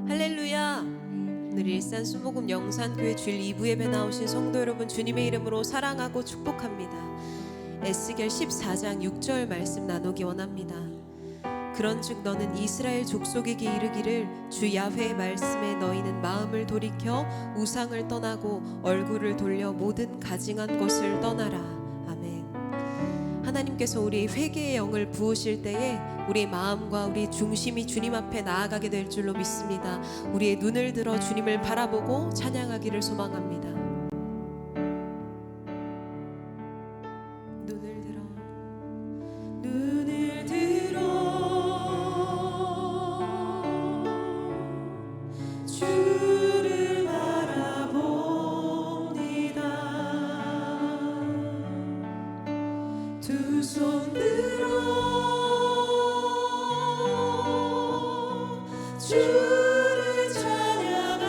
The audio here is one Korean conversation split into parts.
할렐루야. 오늘 일산 수목금 영산교회 주일 2부 예배 나오신 성도 여러분, 주님의 이름으로 사랑하고 축복합니다. 에스겔 14장 6절 말씀 나누기 원합니다. 그런즉 너는 이스라엘 족속에게 이르기를 주 야훼의 말씀에 너희는 마음을 돌이켜 우상을 떠나고 얼굴을 돌려 모든 가증한 것을 떠나라. 아멘. 하나님께서 우리의 회개의 영을 부으실 때에 우리의 마음과 우리 중심이 주님 앞에 나아가게 될 줄로 믿습니다. 우리의 눈을 들어 주님을 바라보고 찬양하기를 소망합니다. 눈을 들어 주를 바라봅니다. 두 손 들어 주를 찬양합니다.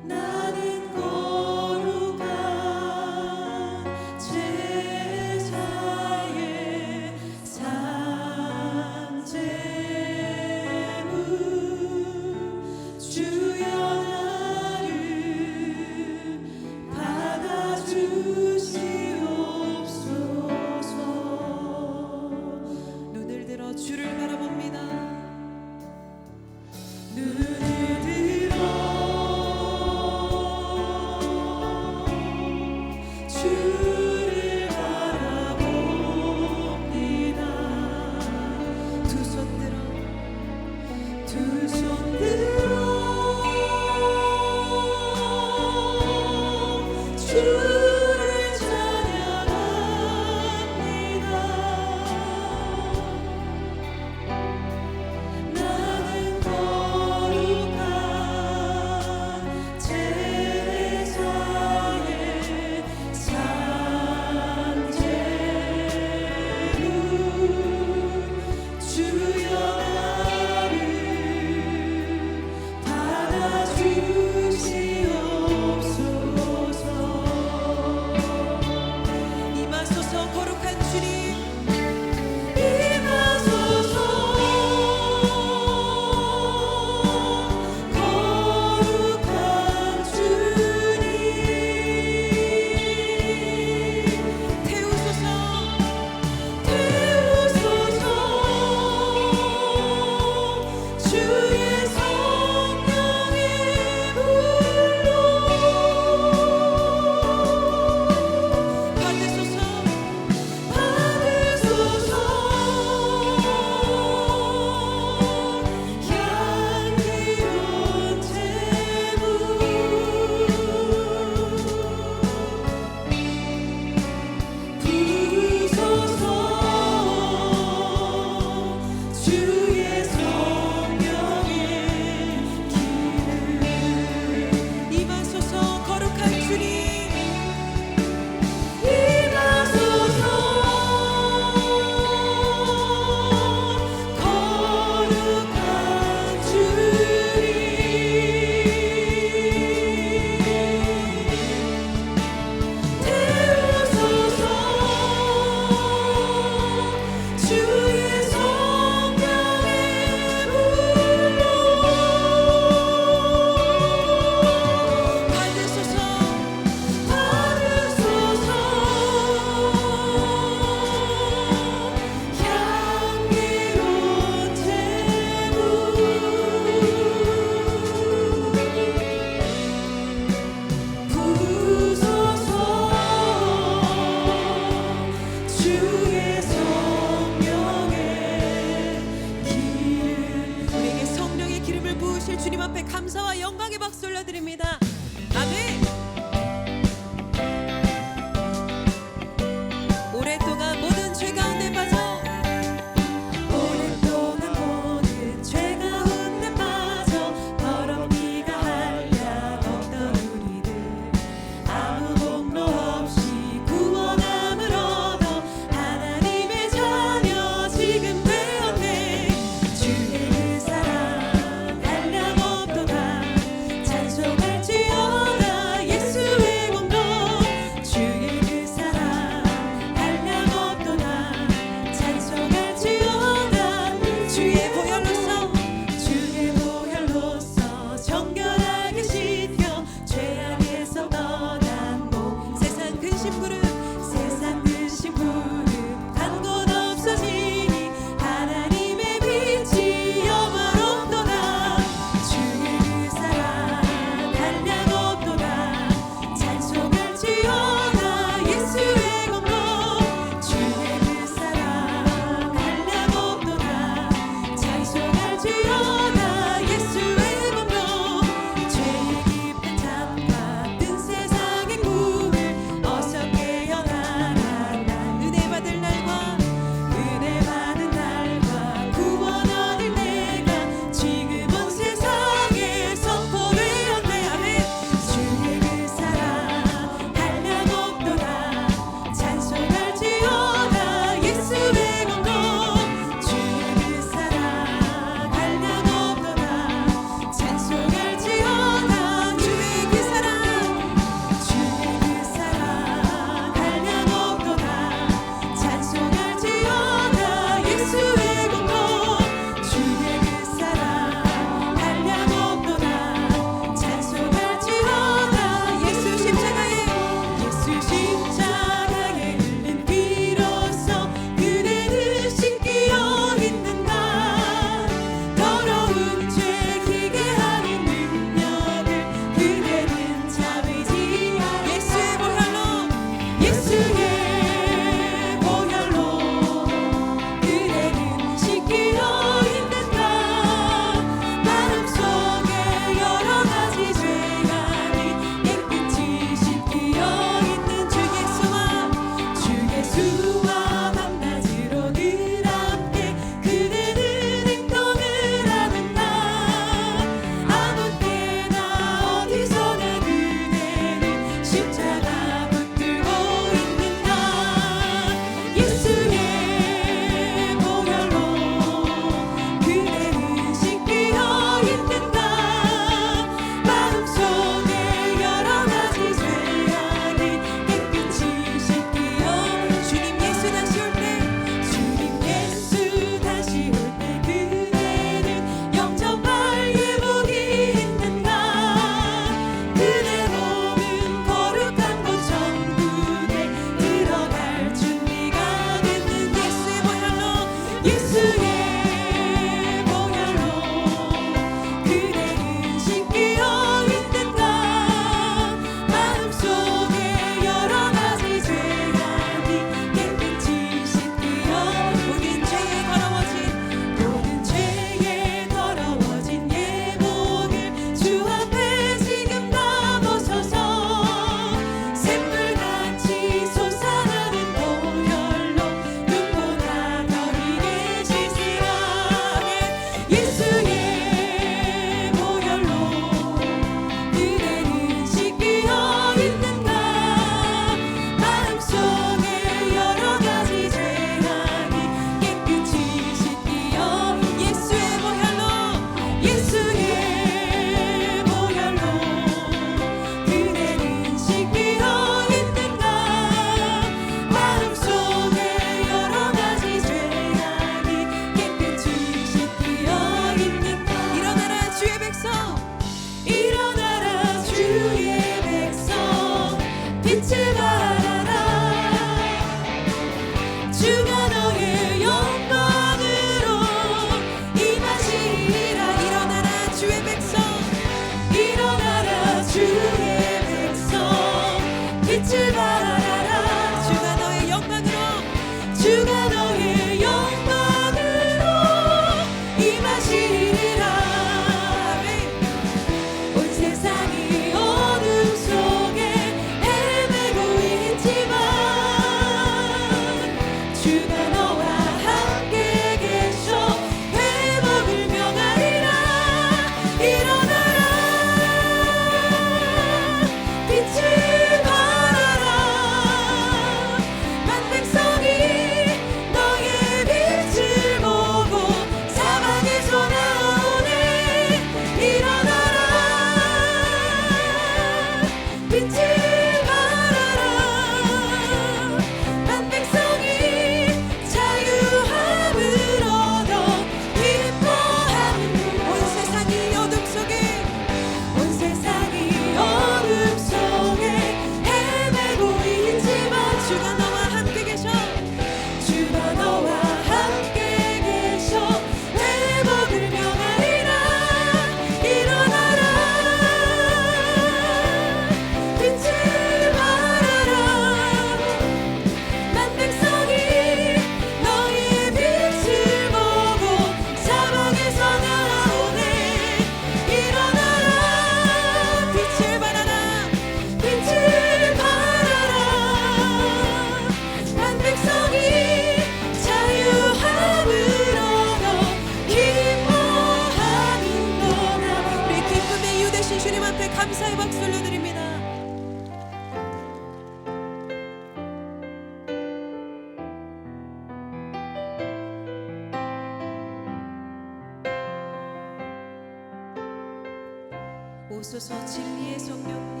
오소서 진리의 성령님,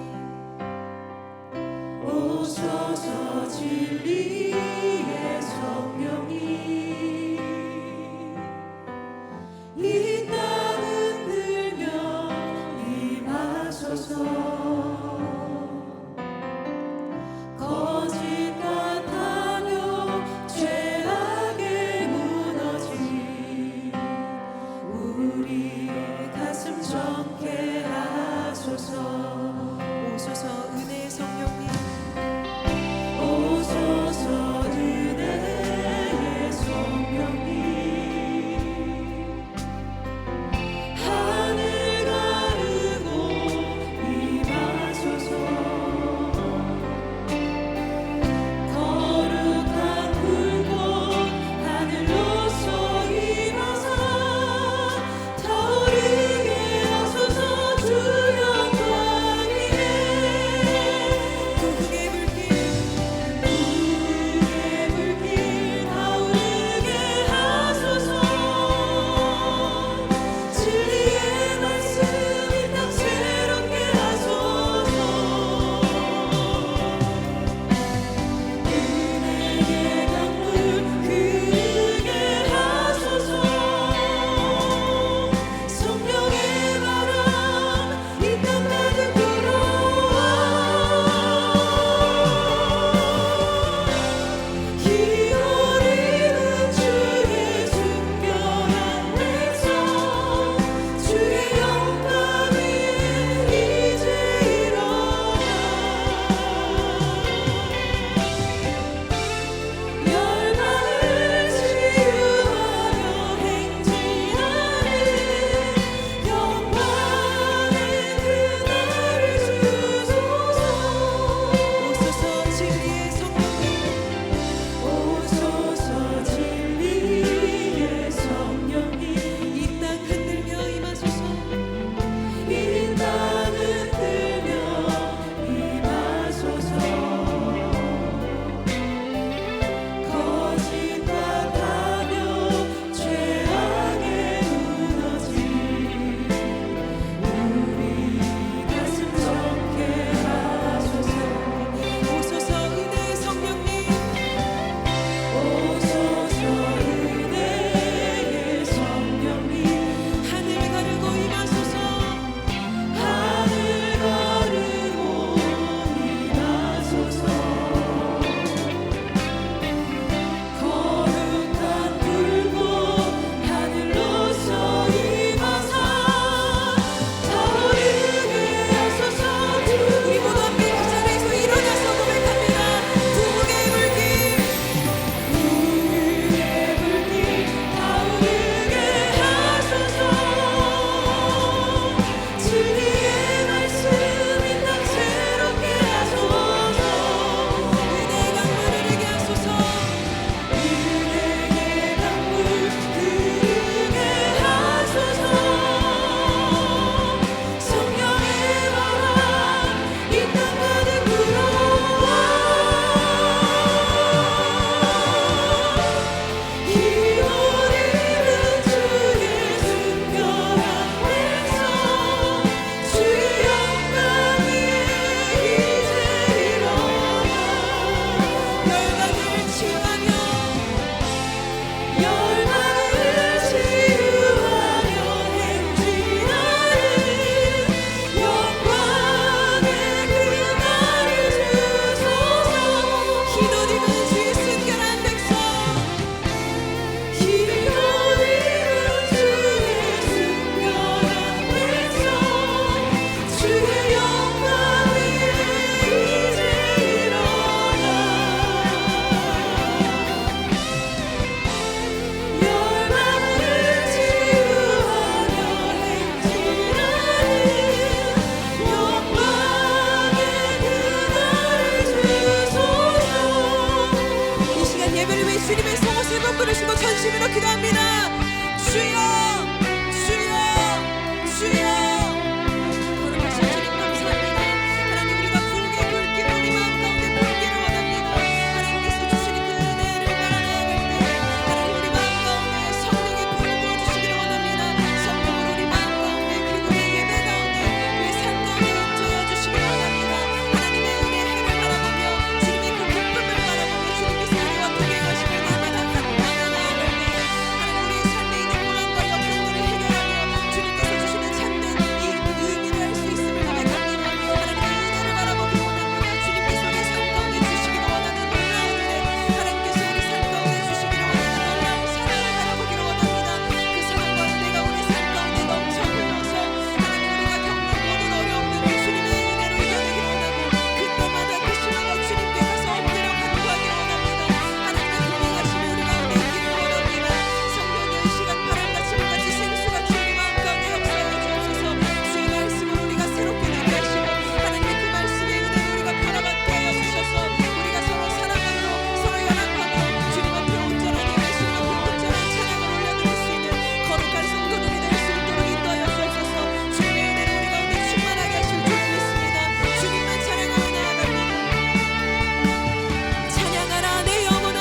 오소서 진리의 성령님, 이 땅 흔들며 임하소서. 거짓 같아요 죄악에 무너진 우리 가슴 정케 하소서. 오소서 은혜의 성령님, 오소서 부르시고 전심으로 기도합니다. 주여 주여 주여. 거룩하신 주님 감사합니다. 하나님 우리가 붉게 굵기를 우리 마음 가운데 붉기를 원합니다. 하나님께서 주시는 그 은혜를 따라 나아갈 때 하나님 우리 마음 가운데 성령의 불을 부어주시기를 원합니다. 성령으로 우리 마음 가운데 그리고 내 예배 가운데 우리 삶 가운데 임재해 주시기를 원합니다. 하나님의 은혜 해를 바라보며 주님의 그 기쁨을 바라보며 주님께서 우리와 동행하시길 날마다 나아갈 때 하나님 우리의 삶에 있는 고난과 역경들을 해결하며 주님께서 주시는 참된 이 의미를 알 수 있음을 고백합니다. 하나님의 은혜를 바라보기 원합니다. 주님께서 우리 삶 가운데 주시기를 원하는 놀라운 은혜, 하나님께서 우리 삶 가운데 주시기를 원하는 놀라운 사랑을 바라보기를 원합니다. 그 사랑과 은혜가 우리 삶 가운데 넘쳐 흘러서 하나님 우리가 겪는 모든 어려움들을 주님의 은혜로 이겨내기를 원하고 그때마다 그 시간에 주님께 가서 엎드려 간구하기를 원합니다. 하나님의 동행하심이 우리 가운데 있기를 원합니다. 성령의 이 시간 바람같이 물같이 생수같이 우리 마음 가운데 역사하여 주옵소서. 주의 말씀을 우리가 새롭게 되게 하시고 하나님의 그 말씀의 은혜를 우리가 바라받게 하여 주셔서 우리가 서로 사랑함으로 서로 연합함으로 주님 앞에 온전한 예배 주님 앞에 온전한 찬양을 올려드릴 수 있는 거룩한 성도들이 될 수 있도록 인도하여 주옵소서. 주님의 은혜를 우리 가운데 충만하게 하실 줄 믿습니다. 주님만 찬양하며 나아갑니다. 찬양하라 내 영혼아.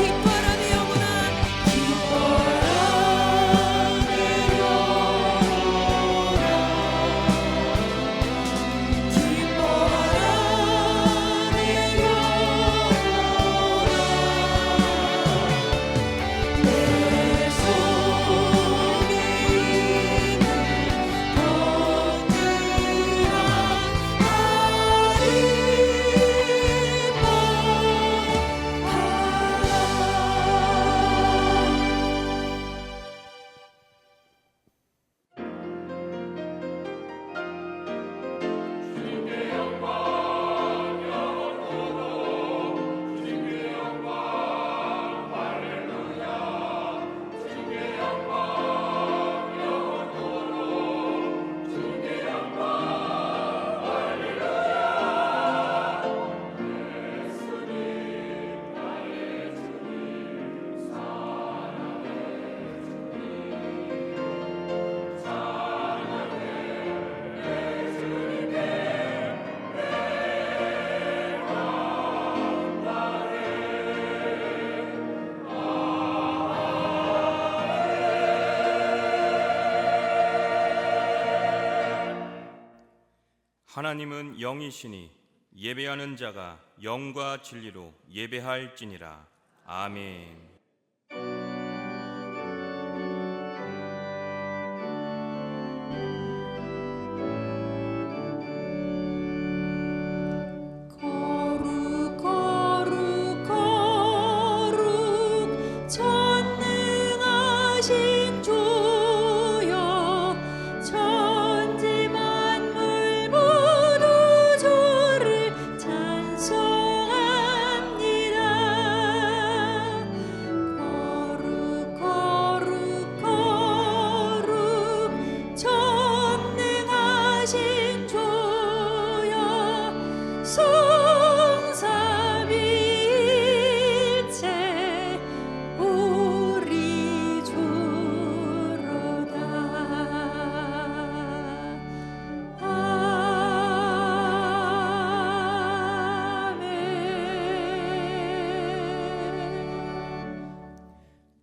기뻐라 내 영혼아. 하나님은 영이시니 예배하는 자가 영과 진리로 예배할지니라. 아멘. 전능하신 주여 천지 만물 모두 주를 찬송합니다. 거룩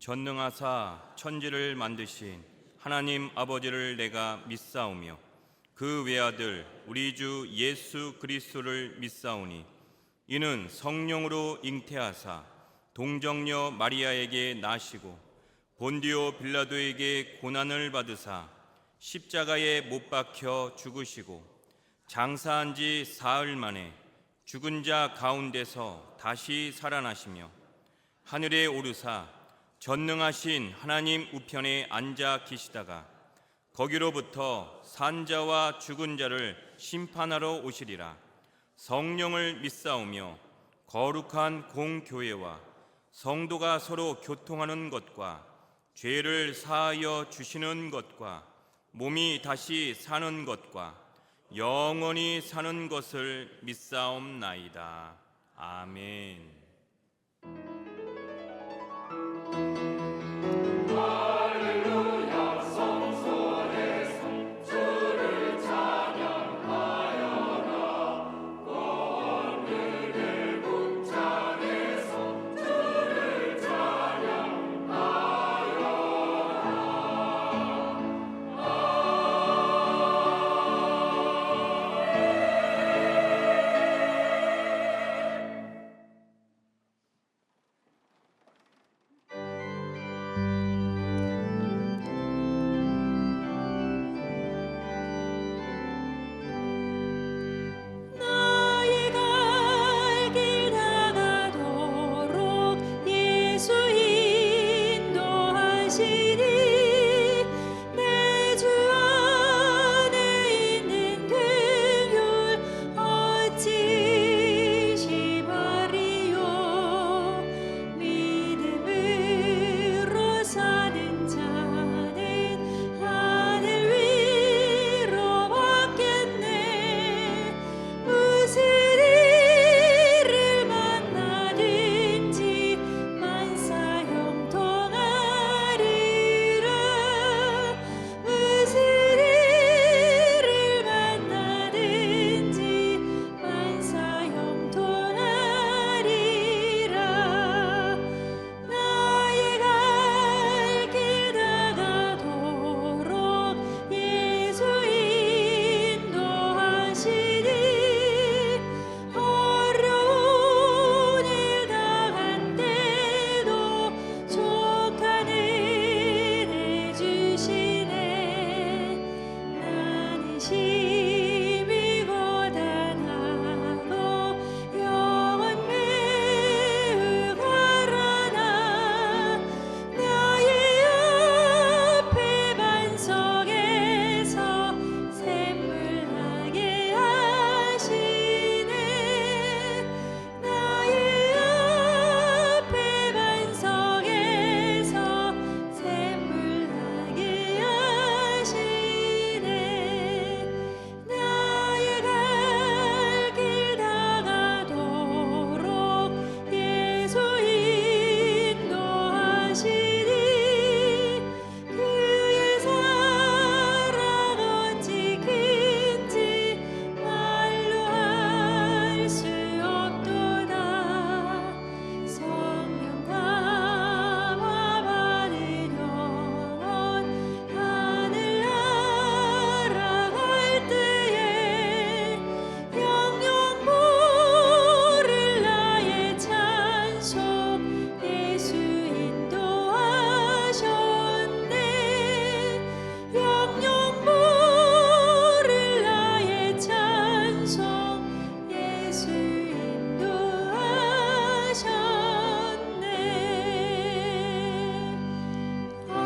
전능하사 천지를 만드신 하나님 아버지를 내가 믿사오며 그 외아들 우리 주 예수 그리스도를 믿사오니 이는 성령으로 잉태하사 동정녀 마리아에게 나시고 본디오 빌라도에게 고난을 받으사 십자가에 못 박혀 죽으시고 장사한 지 사흘 만에 죽은 자 가운데서 다시 살아나시며 하늘에 오르사 전능하신 하나님 우편에 앉아 계시다가 거기로부터 산자와 죽은 자를 심판하러 오시리라. 성령을 믿사오며 거룩한 공교회와 성도가 서로 교통하는 것과 죄를 사하여 주시는 것과 몸이 다시 사는 것과 영원히 사는 것을 믿사옵나이다. 아멘. 나의 갈 길 다가도록 예수 인도하시니 내 주 안에 있는 긍휼 어찌 심하리요. 믿음으로 사는 자는 하늘 위로 받겠네. 무슨 일을 만나든지 만사 형통하리라. 무슨 일을 만나든지 만사 형통하리라. 나의 갈 길 다가도록 예수 인도하시니 어려운 일 당한 때도 족한 은혜 주시네. 나는 심히 고단하고 영혼 매우 가라나 나의 앞에 반석에서 샘물나게 하시네. 나의 앞에 반석에서 샘물나게 하시네. 나의 갈 길 다가도록 예수 인도하시니 그의 사랑 어찌 큰지 말로 할 수 없도다. 성령 감화 받은 영혼 하늘 날아갈 때에 영영 부를 나의 찬송 예수 인도하셨네. 영영 부를 나의 찬송 예수 인도하셨네. 아멘.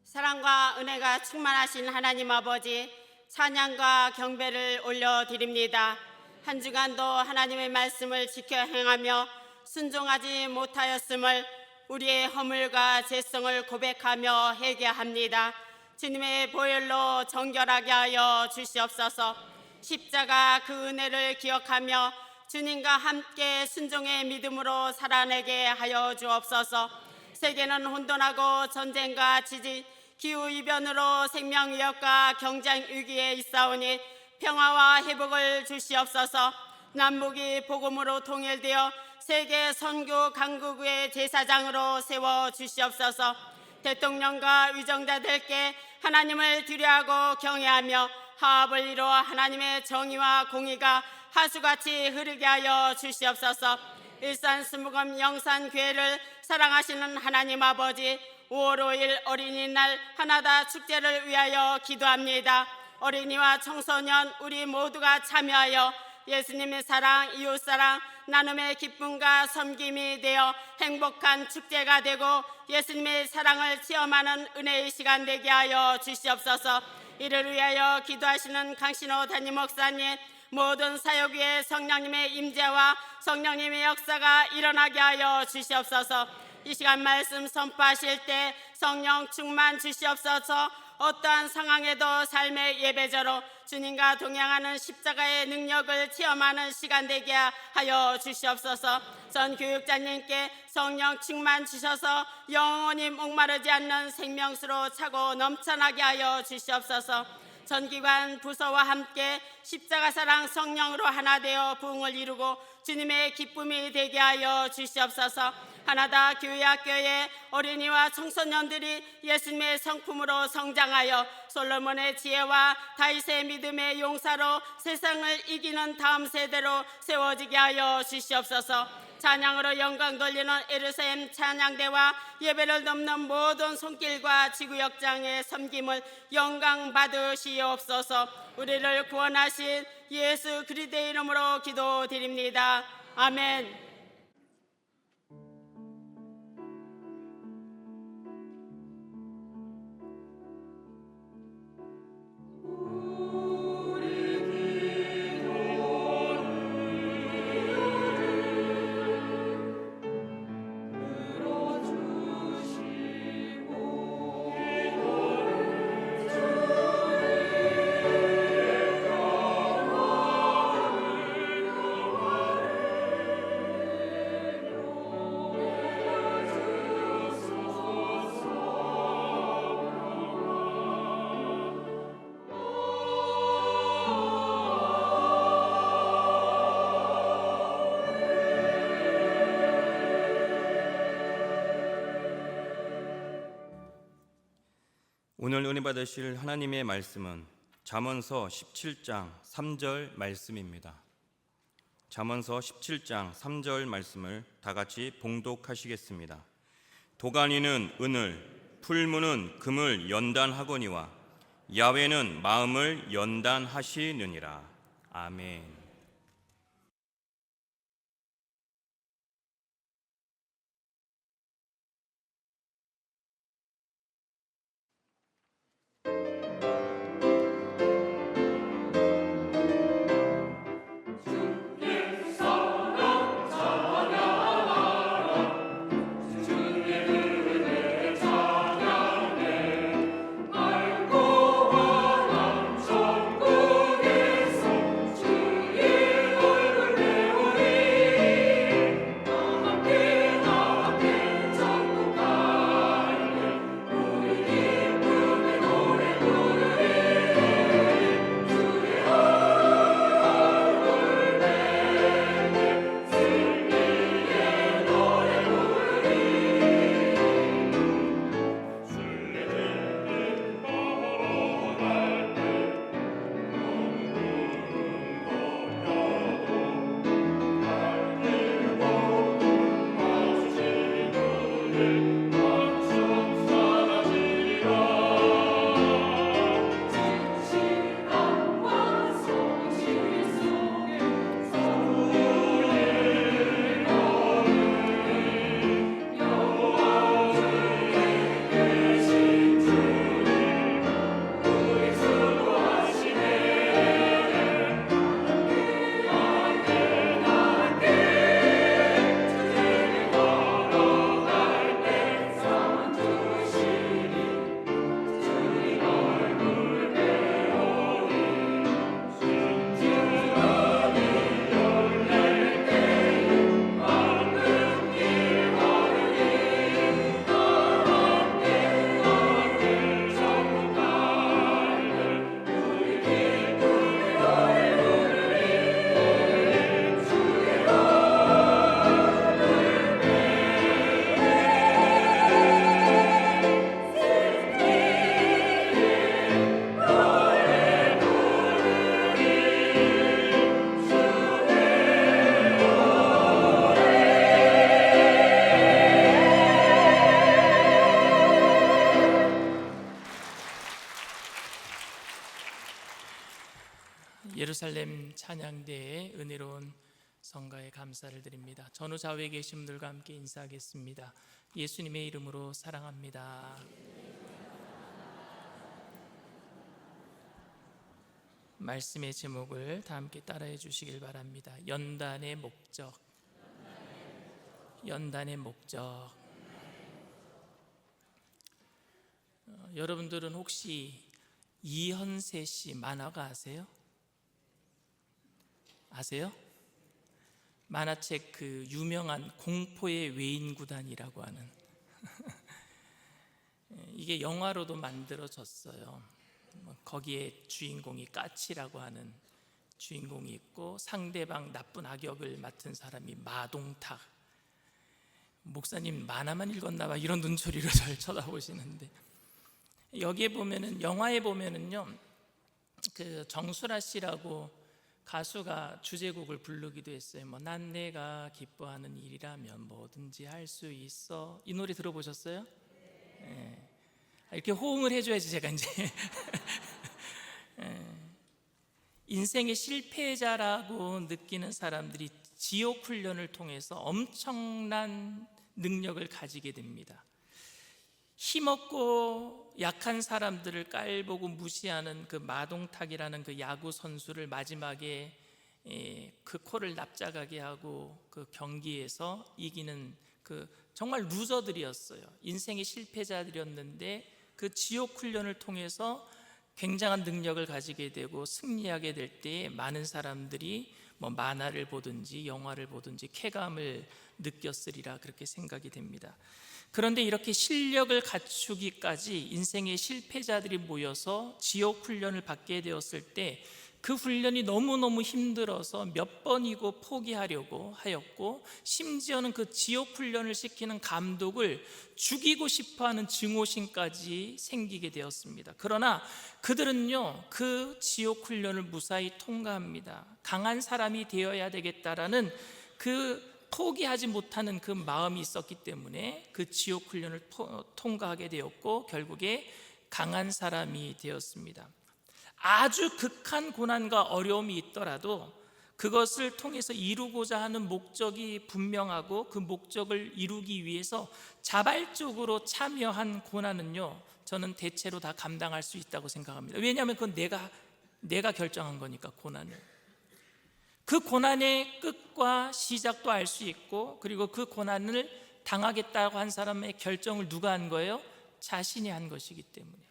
사랑과 은혜가 충만하신 하나님 아버지, 찬양과 경배를 올려드립니다. 한 주간도 하나님의 말씀을 지켜 행하며 순종하지 못하였음을 우리의 허물과 죄성을 고백하며 회개합니다. 주님의 보혈로 정결하게 하여 주시옵소서. 십자가 그 은혜를 기억하며 주님과 함께 순종의 믿음으로 살아내게 하여 주옵소서. 세계는 혼돈하고 전쟁과 지진, 기후이변으로 생명위협과 경쟁 위기에 있사오니 평화와 회복을 주시옵소서. 남북이 복음으로 통일되어 세계 선교 강국의 제사장으로 세워 주시옵소서. 대통령과 위정자들께 하나님을 두려워하고 경외하며 화합을 이루어 하나님의 정의와 공의가 하수같이 흐르게 하여 주시옵소서. 일산 순복음 영산교회를 사랑하시는 하나님 아버지, 5월 5일 어린이날 하나다 축제를 위하여 기도합니다. 어린이와 청소년 우리 모두가 참여하여 예수님의 사랑, 이웃사랑, 나눔의 기쁨과 섬김이 되어 행복한 축제가 되고 예수님의 사랑을 체험하는 은혜의 시간 되게 하여 주시옵소서. 이를 위하여 기도하시는 강신호 담임 목사님, 모든 사역 위에 성령님의 임재와 성령님의 역사가 일어나게 하여 주시옵소서. 이 시간 말씀 선포하실 때 성령 충만 주시옵소서. 어떠한 상황에도 삶의 예배자로 주님과 동행하는 십자가의 능력을 체험하는 시간 되게 하여 주시옵소서. 전 교육자님께 성령 충만 주셔서 영원히 목마르지 않는 생명수로 차고 넘쳐나게 하여 주시옵소서. 전 기관 부서와 함께 십자가 사랑 성령으로 하나 되어 부흥을 이루고 주님의 기쁨이 되게 하여 주시옵소서. 하나다 교회학교의 어린이와 청소년들이 예수님의 성품으로 성장하여 솔로몬의 지혜와 다윗의 믿음의 용사로 세상을 이기는 다음 세대로 세워지게 하여 주시옵소서. 찬양으로 영광 돌리는 예루살렘 찬양대와 예배를 돕는 모든 손길과 지구역장의 섬김을 영광 받으시옵소서. 우리를 구원하신 예수 그리스도의 이름으로 기도드립니다. 아멘. 오늘 은혜 받으실 하나님의 말씀은 잠언서 17장 3절 말씀입니다. 잠언서 17장 3절 말씀을 다 같이 봉독하시겠습니다. 도가니는 은을, 풀무는 금을 연단하거니와 야훼는 마음을 연단하시느니라. 아멘. 주의 예루살렘 찬양대의 은혜로운 성가에 감사를 드립니다. 전후 좌우에 계신 분들과 함께 인사하겠습니다. 예수님의 이름으로 사랑합니다. 말씀의 제목을 다 함께 따라해 주시길 바랍니다. 연단의 목적. 연단의 목적. 여러분들은 혹시 이현세 씨 만화가 아세요? 아세요? 만화책 그 유명한 공포의 외인구단이라고 하는 이게 영화로도 만들어졌어요. 거기에 주인공이 까치라고 하는 주인공이 있고 상대방 나쁜 악역을 맡은 사람이 마동탁. 목사님 만화만 읽었나 봐 이런 눈초리로 절 쳐다보시는데, 여기에 보면은 영화에 보면은요 그 정수라 씨라고 가수가 주제곡을 부르기도 했어요. 뭐 난 내가 기뻐하는 일이라면 뭐든지 할 수 있어. 이 노래 들어보셨어요? 네. 이렇게 호응을 해줘야지 제가 이제 인생의 실패자라고 느끼는 사람들이 지옥 훈련을 통해서 엄청난 능력을 가지게 됩니다. 힘없고 약한 사람들을 깔보고 무시하는 그 마동탁이라는 그 야구 선수를 마지막에 그 코를 납작하게 하고 그 경기에서 이기는 그 정말 루저들이었어요. 인생의 실패자들이었는데 그 지옥 훈련을 통해서 굉장한 능력을 가지게 되고 승리하게 될 때에 많은 사람들이 뭐 만화를 보든지 영화를 보든지 쾌감을 느꼈으리라 그렇게 생각이 됩니다. 그런데 이렇게 실력을 갖추기까지 인생의 실패자들이 모여서 지옥 훈련을 받게 되었을 때 그 훈련이 너무너무 힘들어서 몇 번이고 포기하려고 하였고, 심지어는 그 지옥 훈련을 시키는 감독을 죽이고 싶어하는 증오심까지 생기게 되었습니다. 그러나 그들은요 그 지옥 훈련을 무사히 통과합니다. 강한 사람이 되어야 되겠다라는 그 포기하지 못하는 그 마음이 있었기 때문에 그 지옥 훈련을 통과하게 되었고 결국에 강한 사람이 되었습니다. 아주 극한 고난과 어려움이 있더라도 그것을 통해서 이루고자 하는 목적이 분명하고 그 목적을 이루기 위해서 자발적으로 참여한 고난은요 저는 대체로 다 감당할 수 있다고 생각합니다. 왜냐하면 그건 내가 결정한 거니까. 고난을, 그 고난의 끝과 시작도 알 수 있고, 그리고 그 고난을 당하겠다고 한 사람의 결정을 누가 한 거예요? 자신이 한 것이기 때문에.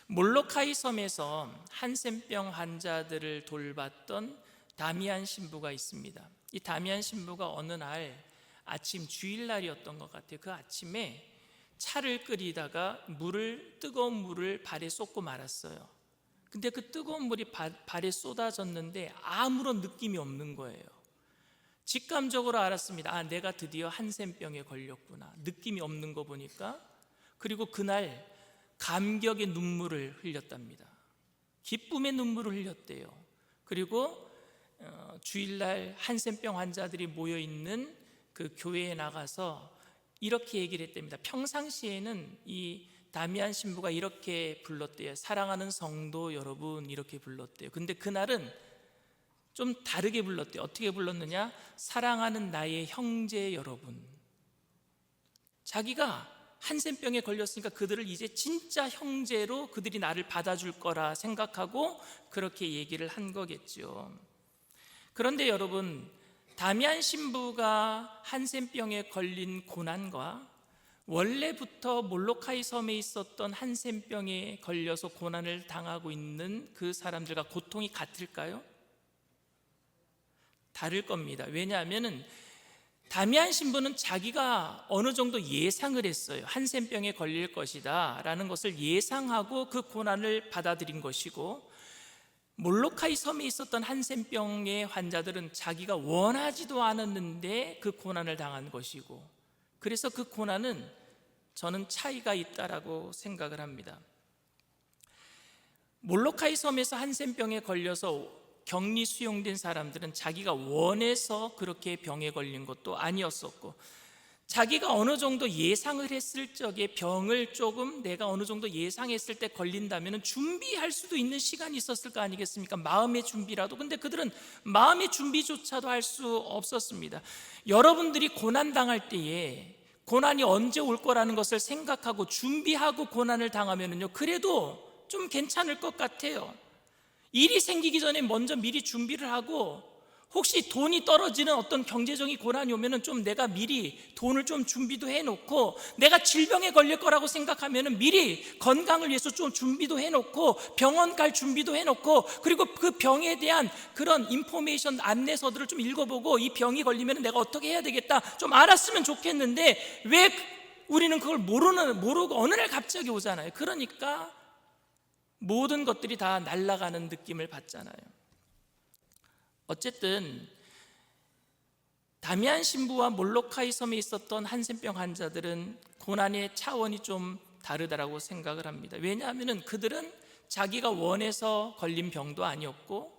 몰로카이 섬에서 한센병 환자들을 돌봤던 다미안 신부가 있습니다. 이 다미안 신부가 어느 날 아침, 주일날이었던 것 같아요. 그 아침에 차를 끓이다가 뜨거운 물을 발에 쏟고 말았어요. 근데 그 뜨거운 물이 발에 쏟아졌는데 아무런 느낌이 없는 거예요. 직감적으로 알았습니다. 내가 드디어 한센병에 걸렸구나. 느낌이 없는 거 보니까. 그리고 그날 감격의 눈물을 흘렸답니다. 기쁨의 눈물을 흘렸대요. 그리고 주일날 한센병 환자들이 모여있는 그 교회에 나가서 이렇게 얘기를 했답니다. 평상시에는 이 다미안 신부가 이렇게 불렀대요. 사랑하는 성도 여러분, 이렇게 불렀대요. 근데 그날은 좀 다르게 불렀대요. 어떻게 불렀느냐? 사랑하는 나의 형제 여러분. 자기가 한센병에 걸렸으니까 그들을 이제 진짜 형제로 그들이 나를 받아줄 거라 생각하고 그렇게 얘기를 한 거겠죠. 그런데 여러분, 다미안 신부가 한센병에 걸린 고난과 원래부터 몰로카이 섬에 있었던 한센병에 걸려서 고난을 당하고 있는 그 사람들과 고통이 같을까요? 다를 겁니다. 왜냐하면 다미안 신부는 자기가 어느 정도 예상을 했어요. 한센병에 걸릴 것이다 라는 것을 예상하고 그 고난을 받아들인 것이고, 몰로카이 섬에 있었던 한센병의 환자들은 자기가 원하지도 않았는데 그 고난을 당한 것이고, 그래서 그 고난은 저는 차이가 있다라고 생각을 합니다. 몰로카이 섬에서 한센병에 걸려서 격리 수용된 사람들은 자기가 원해서 그렇게 병에 걸린 것도 아니었었고, 자기가 어느 정도 예상을 했을 적에 병을 조금 내가 어느 정도 예상했을 때 걸린다면 준비할 수도 있는 시간이 있었을 거 아니겠습니까? 마음의 준비라도. 근데 그들은 마음의 준비조차도 할 수 없었습니다. 여러분들이 고난당할 때에 고난이 언제 올 거라는 것을 생각하고 준비하고 고난을 당하면요, 그래도 좀 괜찮을 것 같아요. 일이 생기기 전에 먼저 미리 준비를 하고, 혹시 돈이 떨어지는 어떤 경제적인 고난이 오면은 좀 내가 미리 돈을 좀 준비도 해놓고, 내가 질병에 걸릴 거라고 생각하면은 미리 건강을 위해서 좀 준비도 해놓고, 병원 갈 준비도 해놓고, 그리고 그 병에 대한 그런 인포메이션 안내서들을 좀 읽어보고, 이 병이 걸리면 내가 어떻게 해야 되겠다 좀 알았으면 좋겠는데, 왜 우리는 그걸 모르고 어느 날 갑자기 오잖아요. 그러니까 모든 것들이 다 날아가는 느낌을 받잖아요. 어쨌든 다미안 신부와 몰로카이 섬에 있었던 한센병 환자들은 고난의 차원이 좀 다르다라고 생각을 합니다. 왜냐하면 그들은 자기가 원해서 걸린 병도 아니었고,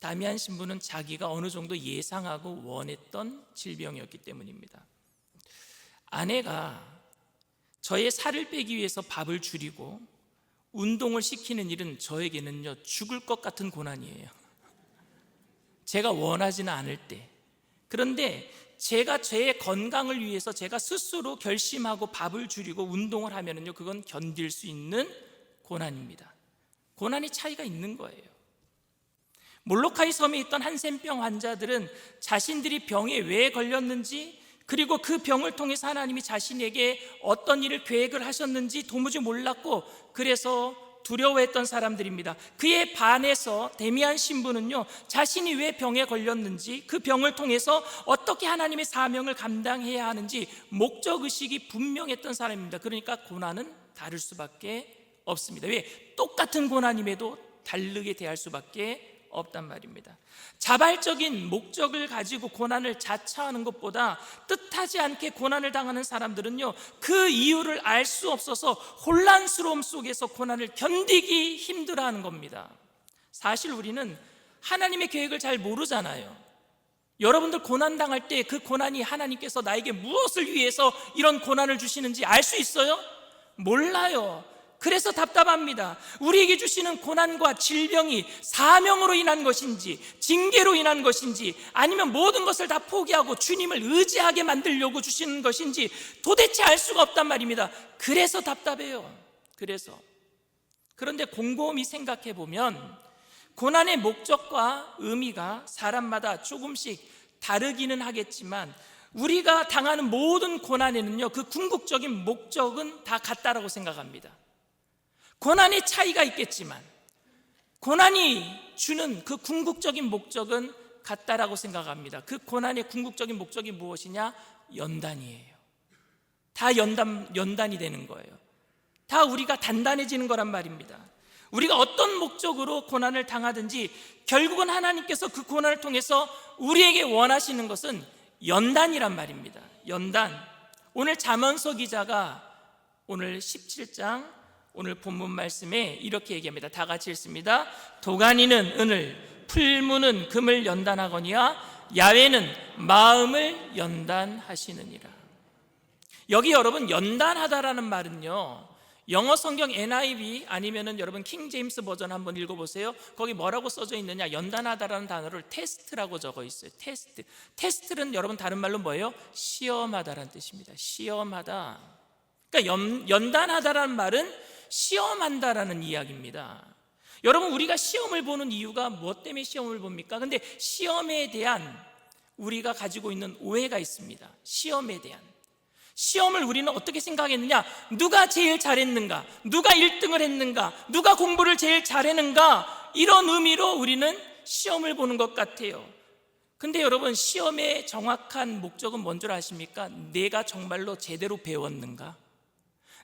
다미안 신부는 자기가 어느 정도 예상하고 원했던 질병이었기 때문입니다. 아내가 저의 살을 빼기 위해서 밥을 줄이고 운동을 시키는 일은 저에게는요, 죽을 것 같은 고난이에요. 제가 원하지는 않을 때. 그런데 제가 제 건강을 위해서 제가 스스로 결심하고 밥을 줄이고 운동을 하면은요, 그건 견딜 수 있는 고난입니다. 고난의 차이가 있는 거예요. 몰로카이 섬에 있던 한센병 환자들은 자신들이 병에 왜 걸렸는지, 그리고 그 병을 통해서 하나님이 자신에게 어떤 일을 계획을 하셨는지 도무지 몰랐고, 그래서 두려워했던 사람들입니다. 그에 반해서 데미안 신부는요, 자신이 왜 병에 걸렸는지, 그 병을 통해서 어떻게 하나님의 사명을 감당해야 하는지 목적의식이 분명했던 사람입니다. 그러니까 고난은 다를 수밖에 없습니다. 왜? 똑같은 고난임에도 다르게 대할 수밖에 없단 말입니다. 자발적인 목적을 가지고 고난을 자처하는 것보다 뜻하지 않게 고난을 당하는 사람들은요, 그 이유를 알 수 없어서 혼란스러움 속에서 고난을 견디기 힘들어하는 겁니다. 사실 우리는 하나님의 계획을 잘 모르잖아요. 여러분들 고난 당할 때 그 고난이 하나님께서 나에게 무엇을 위해서 이런 고난을 주시는지 알 수 있어요? 몰라요. 그래서 답답합니다. 우리에게 주시는 고난과 질병이 사명으로 인한 것인지, 징계로 인한 것인지, 아니면 모든 것을 다 포기하고 주님을 의지하게 만들려고 주시는 것인지 도대체 알 수가 없단 말입니다. 그래서 답답해요. 그런데 곰곰이 생각해 보면 고난의 목적과 의미가 사람마다 조금씩 다르기는 하겠지만, 우리가 당하는 모든 고난에는요, 그 궁극적인 목적은 다 같다라고 생각합니다. 고난의 차이가 있겠지만 고난이 주는 그 궁극적인 목적은 같다라고 생각합니다. 그 고난의 궁극적인 목적이 무엇이냐? 연단이에요. 다 연단이 되는 거예요. 다 우리가 단단해지는 거란 말입니다. 우리가 어떤 목적으로 고난을 당하든지 결국은 하나님께서 그 고난을 통해서 우리에게 원하시는 것은 연단이란 말입니다. 연단. 오늘 잠언서 기자가 오늘 17장 오늘 본문 말씀에 이렇게 얘기합니다. 다 같이 읽습니다. 도가니는 은을, 풀무는 금을 연단하거니와 야훼는 마음을 연단하시느니라. 여기 여러분 연단하다라는 말은요, 영어 성경 NIV 아니면은 여러분 킹 제임스 버전 한번 읽어보세요. 거기 뭐라고 써져 있느냐? 연단하다라는 단어를 테스트라고 적어 있어요. 테스트는 여러분 다른 말로 뭐예요? 시험하다라는 뜻입니다. 시험하다. 그러니까 연단하다라는 말은 시험한다라는 이야기입니다. 여러분, 우리가 시험을 보는 이유가 무엇 때문에 시험을 봅니까? 근데 시험에 대한 우리가 가지고 있는 오해가 있습니다. 시험에 대한. 시험을 우리는 어떻게 생각했느냐? 누가 제일 잘했는가? 누가 1등을 했는가? 누가 공부를 제일 잘했는가? 이런 의미로 우리는 시험을 보는 것 같아요. 근데 여러분, 시험의 정확한 목적은 뭔 줄 아십니까? 내가 정말로 제대로 배웠는가?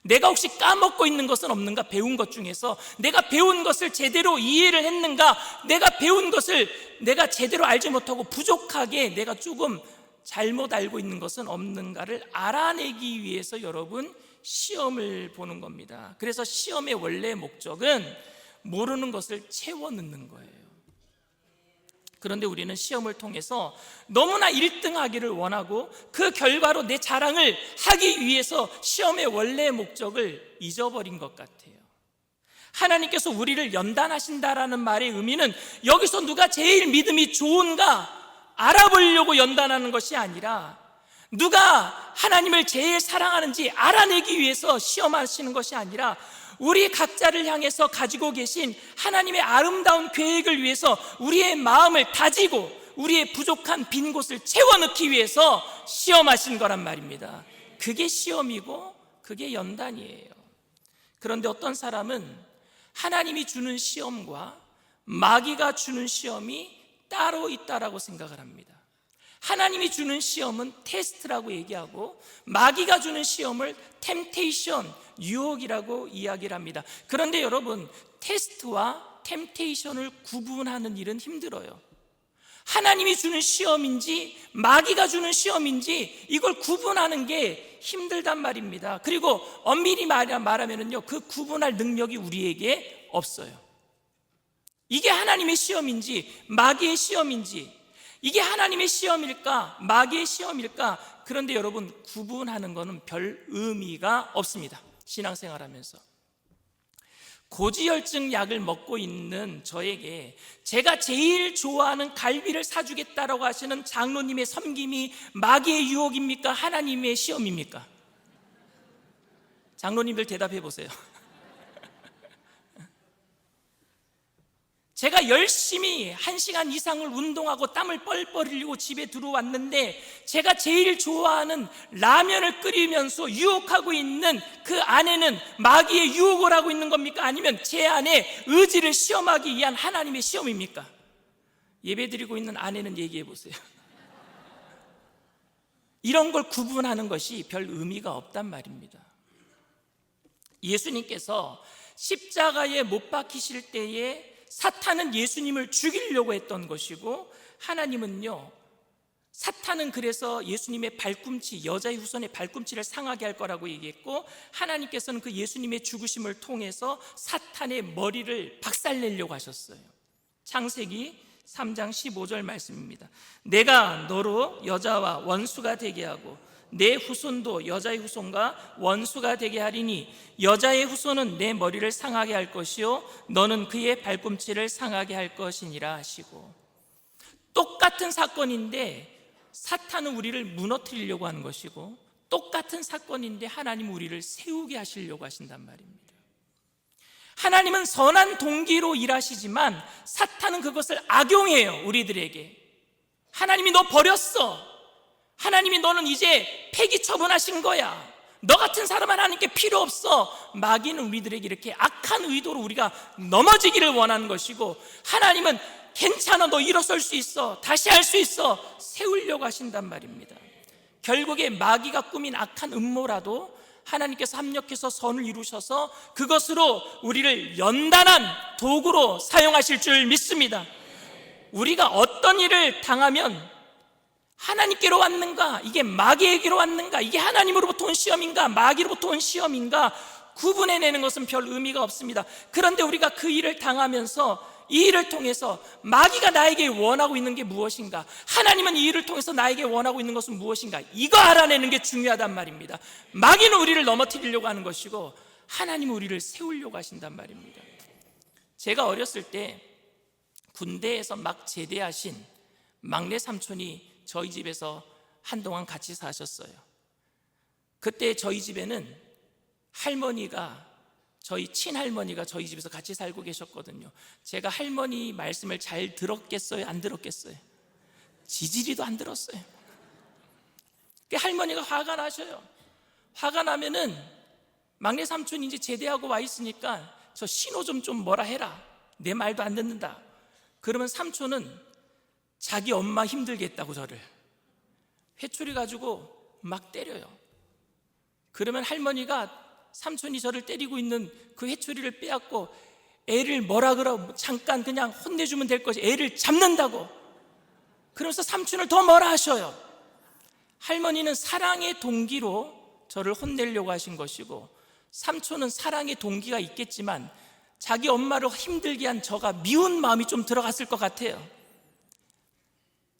내가 혹시 까먹고 있는 것은 없는가? 배운 것 중에서 내가 배운 것을 제대로 이해를 했는가? 내가 배운 것을 내가 제대로 알지 못하고 부족하게 내가 조금 잘못 알고 있는 것은 없는가를 알아내기 위해서 여러분 시험을 보는 겁니다. 그래서 시험의 원래 목적은 모르는 것을 채워 넣는 거예요. 그런데 우리는 시험을 통해서 너무나 1등하기를 원하고 그 결과로 내 자랑을 하기 위해서 시험의 원래의 목적을 잊어버린 것 같아요. 하나님께서 우리를 연단하신다라는 말의 의미는 여기서 누가 제일 믿음이 좋은가 알아보려고 연단하는 것이 아니라 누가 하나님을 제일 사랑하는지 알아내기 위해서 시험하시는 것이 아니라 우리 각자를 향해서 가지고 계신 하나님의 아름다운 계획을 위해서 우리의 마음을 다지고 우리의 부족한 빈 곳을 채워넣기 위해서 시험하신 거란 말입니다. 그게 시험이고 그게 연단이에요. 그런데 어떤 사람은 하나님이 주는 시험과 마귀가 주는 시험이 따로 있다라고 생각을 합니다. 하나님이 주는 시험은 테스트라고 얘기하고 마귀가 주는 시험을 템테이션, 유혹이라고 이야기를 합니다. 그런데 여러분, 테스트와 템테이션을 구분하는 일은 힘들어요. 하나님이 주는 시험인지 마귀가 주는 시험인지 이걸 구분하는 게 힘들단 말입니다. 그리고 엄밀히 말하면요, 그 구분할 능력이 우리에게 없어요. 이게 하나님의 시험인지 마귀의 시험인지, 이게 하나님의 시험일까 마귀의 시험일까, 그런데 여러분, 구분하는 것은 별 의미가 없습니다. 신앙생활하면서 고지혈증 약을 먹고 있는 저에게 제가 제일 좋아하는 갈비를 사주겠다라고 하시는 장로님의 섬김이 마귀의 유혹입니까? 하나님의 시험입니까? 장로님들 대답해 보세요. 제가 열심히 1시간 이상을 운동하고 땀을 뻘뻘 흘리고 집에 들어왔는데 제가 제일 좋아하는 라면을 끓이면서 유혹하고 있는 그 안에는 마귀의 유혹을 하고 있는 겁니까? 아니면 제 안에 의지를 시험하기 위한 하나님의 시험입니까? 예배드리고 있는 아내는 얘기해 보세요. 이런 걸 구분하는 것이 별 의미가 없단 말입니다. 예수님께서 십자가에 못 박히실 때에 사탄은 예수님을 죽이려고 했던 것이고, 하나님은요, 사탄은 그래서 예수님의 발꿈치, 여자의 후손의 발꿈치를 상하게 할 거라고 얘기했고, 하나님께서는 그 예수님의 죽으심을 통해서 사탄의 머리를 박살내려고 하셨어요. 창세기 3장 15절 말씀입니다. 내가 너로 여자와 원수가 되게 하고 내 후손도 여자의 후손과 원수가 되게 하리니 여자의 후손은 내 머리를 상하게 할 것이요 너는 그의 발꿈치를 상하게 할 것이니라 하시고, 똑같은 사건인데 사탄은 우리를 무너뜨리려고 하는 것이고, 똑같은 사건인데 하나님은 우리를 세우게 하시려고 하신단 말입니다. 하나님은 선한 동기로 일하시지만 사탄은 그것을 악용해요. 우리들에게 하나님이 너 버렸어, 하나님이 너는 이제 폐기 처분하신 거야, 너 같은 사람 하나님께 필요 없어. 마귀는 우리들에게 이렇게 악한 의도로 우리가 넘어지기를 원하는 것이고, 하나님은 괜찮아, 너 일어설 수 있어, 다시 할 수 있어, 세우려고 하신단 말입니다. 결국에 마귀가 꾸민 악한 음모라도 하나님께서 합력해서 선을 이루셔서 그것으로 우리를 연단한 도구로 사용하실 줄 믿습니다. 우리가 어떤 일을 당하면 하나님께로 왔는가, 이게 마귀에게로 왔는가, 이게 하나님으로부터 온 시험인가 마귀로부터 온 시험인가 구분해내는 것은 별 의미가 없습니다. 그런데 우리가 그 일을 당하면서 이 일을 통해서 마귀가 나에게 원하고 있는 게 무엇인가, 하나님은 이 일을 통해서 나에게 원하고 있는 것은 무엇인가, 이거 알아내는 게 중요하단 말입니다. 마귀는 우리를 넘어뜨리려고 하는 것이고 하나님은 우리를 세우려고 하신단 말입니다. 제가 어렸을 때 군대에서 막 제대하신 막내 삼촌이 저희 집에서 한동안 같이 사셨어요. 그때 저희 집에는 할머니가, 저희 친할머니가 저희 집에서 같이 살고 계셨거든요. 제가 할머니 말씀을 잘 들었겠어요? 안 들었겠어요? 지지리도 안 들었어요. 할머니가 화가 나셔요. 화가 나면은 막내 삼촌이 이제 제대하고 와 있으니까 저 신호 좀 뭐라 해라, 내 말도 안 듣는다. 그러면 삼촌은 자기 엄마 힘들게 했다고 저를 회초리 가지고 막 때려요. 그러면 할머니가 삼촌이 저를 때리고 있는 그 회초리를 빼앗고 애를 뭐라 그러, 잠깐 그냥 혼내주면 될 것이, 애를 잡는다고. 그러면서 삼촌을 더 뭐라 하셔요. 할머니는 사랑의 동기로 저를 혼내려고 하신 것이고, 삼촌은 사랑의 동기가 있겠지만 자기 엄마를 힘들게 한 저가 미운 마음이 좀 들어갔을 것 같아요.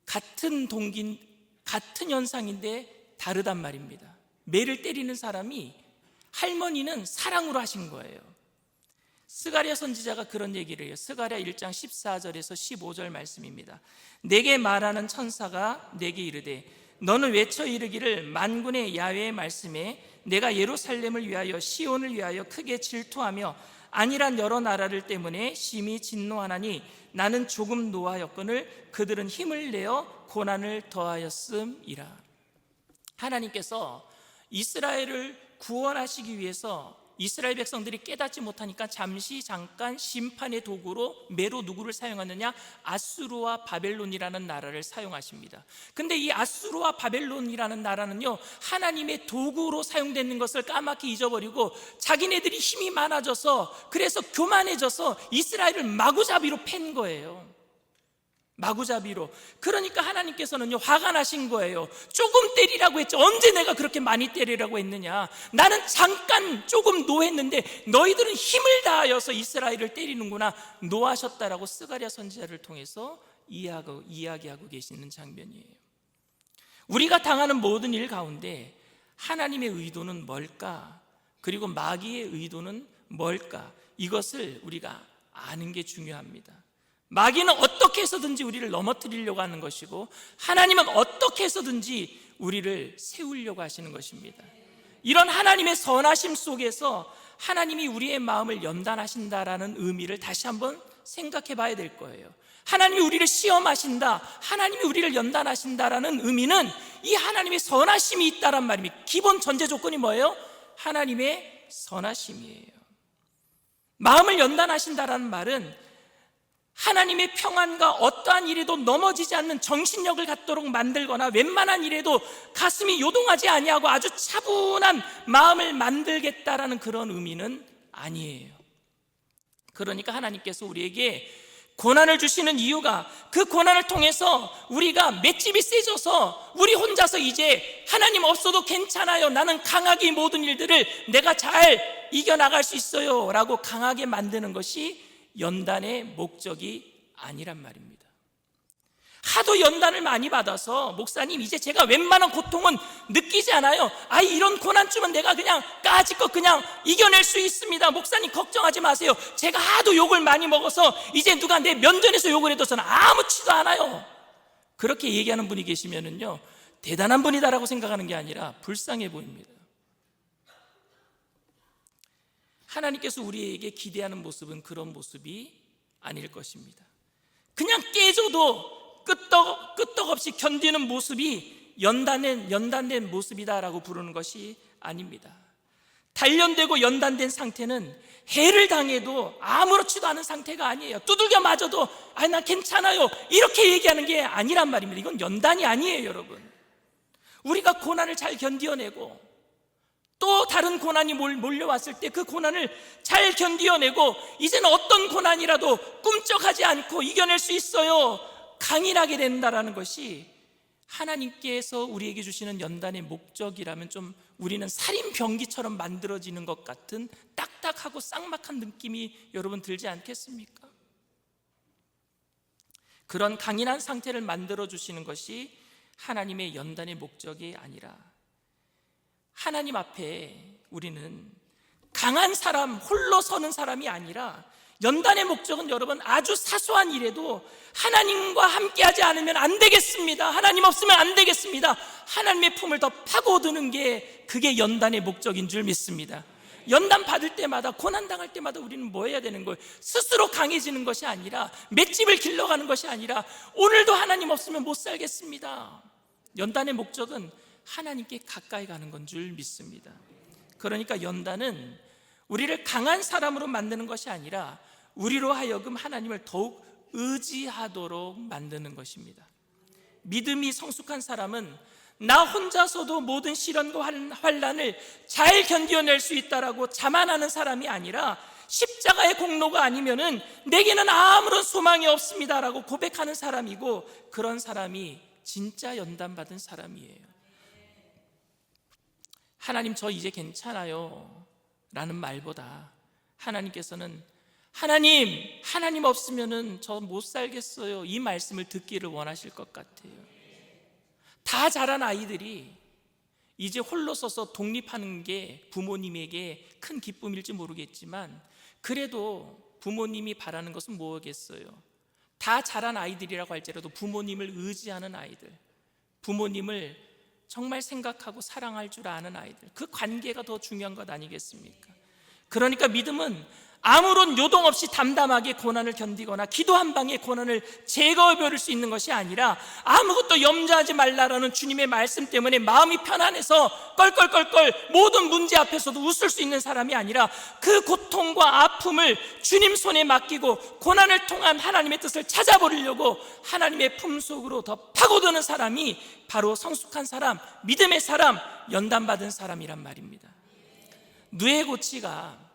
같은 동기, 같은 현상인데 다르단 말입니다. 매를 때리는 사람이 할머니는 사랑으로 하신 거예요. 스가랴 선지자가 그런 얘기를 해요. 스가랴 1장 14절에서 15절 말씀입니다. 내게 말하는 천사가 내게 이르되 너는 외쳐 이르기를 만군의 야훼의 말씀에 내가 예루살렘을 위하여 시온을 위하여 크게 질투하며 안일한 여러 나라를 때문에 심히 진노하나니 나는 조금 노하였거늘 그들은 힘을 내어 고난을 더하였음이라. 하나님께서 이스라엘을 구원하시기 위해서 이스라엘 백성들이 깨닫지 못하니까 잠깐 심판의 도구로 매로 누구를 사용하느냐? 아수르와 바벨론이라는 나라를 사용하십니다. 근데 이 아수르와 바벨론이라는 나라는요, 하나님의 도구로 사용되는 것을 까맣게 잊어버리고 자기네들이 힘이 많아져서, 그래서 교만해져서 이스라엘을 마구잡이로 팬 거예요. 마구잡이로. 그러니까 하나님께서는요, 화가 나신 거예요. 조금 때리라고 했죠. 언제 내가 그렇게 많이 때리라고 했느냐? 나는 잠깐 조금 노했는데 너희들은 힘을 다하여서 이스라엘을 때리는구나. 노하셨다라고 스가랴 선지자를 통해서 이야기하고 계시는 장면이에요. 우리가 당하는 모든 일 가운데 하나님의 의도는 뭘까? 그리고 마귀의 의도는 뭘까? 이것을 우리가 아는 게 중요합니다. 마귀는 어떻게 해서든지 우리를 넘어뜨리려고 하는 것이고, 하나님은 어떻게 해서든지 우리를 세우려고 하시는 것입니다. 이런 하나님의 선하심 속에서 하나님이 우리의 마음을 연단하신다라는 의미를 다시 한번 생각해 봐야 될 거예요. 하나님이 우리를 시험하신다, 하나님이 우리를 연단하신다라는 의미는 이 하나님의 선하심이 있다란 말입니다. 기본 전제 조건이 뭐예요? 하나님의 선하심이에요. 마음을 연단하신다라는 말은 하나님의 평안과 어떠한 일에도 넘어지지 않는 정신력을 갖도록 만들거나 웬만한 일에도 가슴이 요동하지 아니하고 아주 차분한 마음을 만들겠다라는 그런 의미는 아니에요. 그러니까 하나님께서 우리에게 고난을 주시는 이유가, 그 고난을 통해서 우리가 맷집이 세져서 우리 혼자서 이제 하나님 없어도 괜찮아요, 나는 강하게 모든 일들을 내가 잘 이겨나갈 수 있어요 라고 강하게 만드는 것이 연단의 목적이 아니란 말입니다. 하도 연단을 많이 받아서 목사님 이제 제가 웬만한 고통은 느끼지 않아요. 이런 고난쯤은 내가 그냥 까짓것 그냥 이겨낼 수 있습니다. 목사님 걱정하지 마세요. 제가 하도 욕을 많이 먹어서 이제 누가 내 면전에서 욕을 해도 저는 아무렇지도 않아요. 그렇게 얘기하는 분이 계시면은요, 대단한 분이다라고 생각하는 게 아니라 불쌍해 보입니다. 하나님께서 우리에게 기대하는 모습은 그런 모습이 아닐 것입니다. 그냥 깨져도 끄떡없이 견디는 모습이 연단된 모습이다라고 부르는 것이 아닙니다. 단련되고 연단된 상태는 해를 당해도 아무렇지도 않은 상태가 아니에요. 두들겨 맞아도 난 괜찮아요 이렇게 얘기하는 게 아니란 말입니다. 이건 연단이 아니에요, 여러분. 우리가 고난을 잘 견디어내고 또 다른 고난이 몰려왔을 때 그 고난을 잘 견디어내고 이제는 어떤 고난이라도 꿈쩍하지 않고 이겨낼 수 있어요, 강인하게 된다라는 것이 하나님께서 우리에게 주시는 연단의 목적이라면 좀 우리는 살인병기처럼 만들어지는 것 같은 딱딱하고 쌍막한 느낌이 여러분 들지 않겠습니까? 그런 강인한 상태를 만들어주시는 것이 하나님의 연단의 목적이 아니라, 하나님 앞에 우리는 강한 사람, 홀로 서는 사람이 아니라, 연단의 목적은 여러분 아주 사소한 일에도 하나님과 함께하지 않으면 안 되겠습니다, 하나님 없으면 안 되겠습니다, 하나님의 품을 더 파고드는 게 그게 연단의 목적인 줄 믿습니다. 연단 받을 때마다, 고난당할 때마다 우리는 뭐 해야 되는 거예요? 스스로 강해지는 것이 아니라, 맷집을 길러가는 것이 아니라, 오늘도 하나님 없으면 못 살겠습니다. 연단의 목적은 하나님께 가까이 가는 건 줄 믿습니다. 그러니까 연단은 우리를 강한 사람으로 만드는 것이 아니라 우리로 하여금 하나님을 더욱 의지하도록 만드는 것입니다. 믿음이 성숙한 사람은 나 혼자서도 모든 시련과 환난을 잘 견뎌낼 수 있다라고 자만하는 사람이 아니라, 십자가의 공로가 아니면은 내게는 아무런 소망이 없습니다라고 고백하는 사람이고, 그런 사람이 진짜 연단받은 사람이에요. 하나님 저 이제 괜찮아요 라는 말보다 하나님께서는 하나님 없으면은 저 못 살겠어요. 이 말씀을 듣기를 원하실 것 같아요. 다 자란 아이들이 이제 홀로 서서 독립하는 게 부모님에게 큰 기쁨일지 모르겠지만, 그래도 부모님이 바라는 것은 뭐겠어요? 다 자란 아이들이라고 할지라도 부모님을 의지하는 아이들, 부모님을 정말 생각하고 사랑할 줄 아는 아이들, 그 관계가 더 중요한 것 아니겠습니까? 그러니까 믿음은 아무런 요동 없이 담담하게 고난을 견디거나 기도 한 방에 고난을 제거해버릴 수 있는 것이 아니라, 아무것도 염려하지 말라라는 주님의 말씀 때문에 마음이 편안해서 껄껄껄껄 모든 문제 앞에서도 웃을 수 있는 사람이 아니라, 그 고통과 아픔을 주님 손에 맡기고 고난을 통한 하나님의 뜻을 찾아버리려고 하나님의 품속으로 더 파고드는 사람이 바로 성숙한 사람, 믿음의 사람, 연단받은 사람이란 말입니다. 누에고치가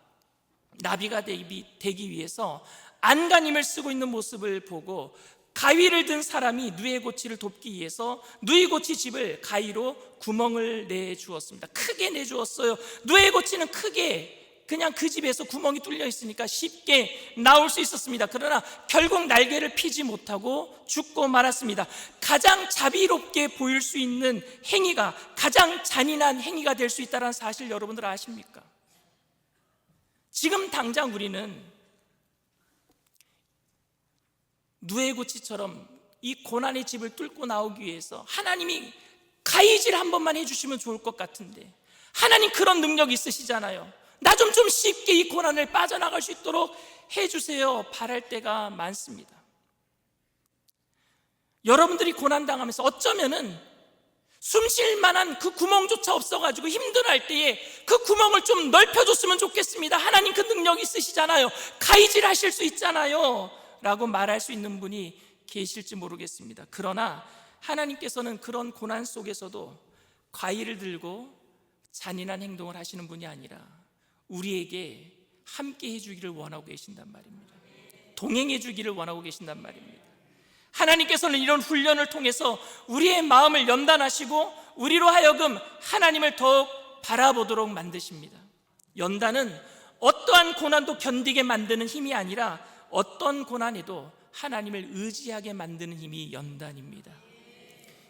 나비가 되기 위해서 안간힘을 쓰고 있는 모습을 보고 가위를 든 사람이 누에고치를 돕기 위해서 누에고치 집을 가위로 구멍을 내주었습니다. 크게 내주었어요. 누에고치는 크게 그냥 그 집에서 구멍이 뚫려 있으니까 쉽게 나올 수 있었습니다. 그러나 결국 날개를 피지 못하고 죽고 말았습니다. 가장 자비롭게 보일 수 있는 행위가 가장 잔인한 행위가 될 수 있다는 사실 여러분들 아십니까? 지금 당장 우리는 누에고치처럼 이 고난의 집을 뚫고 나오기 위해서 하나님이 가위질 한 번만 해주시면 좋을 것 같은데, 하나님 그런 능력 있으시잖아요. 나 좀 쉽게 이 고난을 빠져나갈 수 있도록 해주세요. 바랄 때가 많습니다. 여러분들이 고난당하면서 어쩌면은 숨 쉴 만한 그 구멍조차 없어가지고 힘들어할 때에 그 구멍을 좀 넓혀줬으면 좋겠습니다. 하나님 그 능력이 있으시잖아요. 가위질 하실 수 있잖아요 라고 말할 수 있는 분이 계실지 모르겠습니다. 그러나 하나님께서는 그런 고난 속에서도 가위를 들고 잔인한 행동을 하시는 분이 아니라 우리에게 함께 해주기를 원하고 계신단 말입니다. 동행해 주기를 원하고 계신단 말입니다. 하나님께서는 이런 훈련을 통해서 우리의 마음을 연단하시고 우리로 하여금 하나님을 더욱 바라보도록 만드십니다. 연단은 어떠한 고난도 견디게 만드는 힘이 아니라 어떤 고난에도 하나님을 의지하게 만드는 힘이 연단입니다.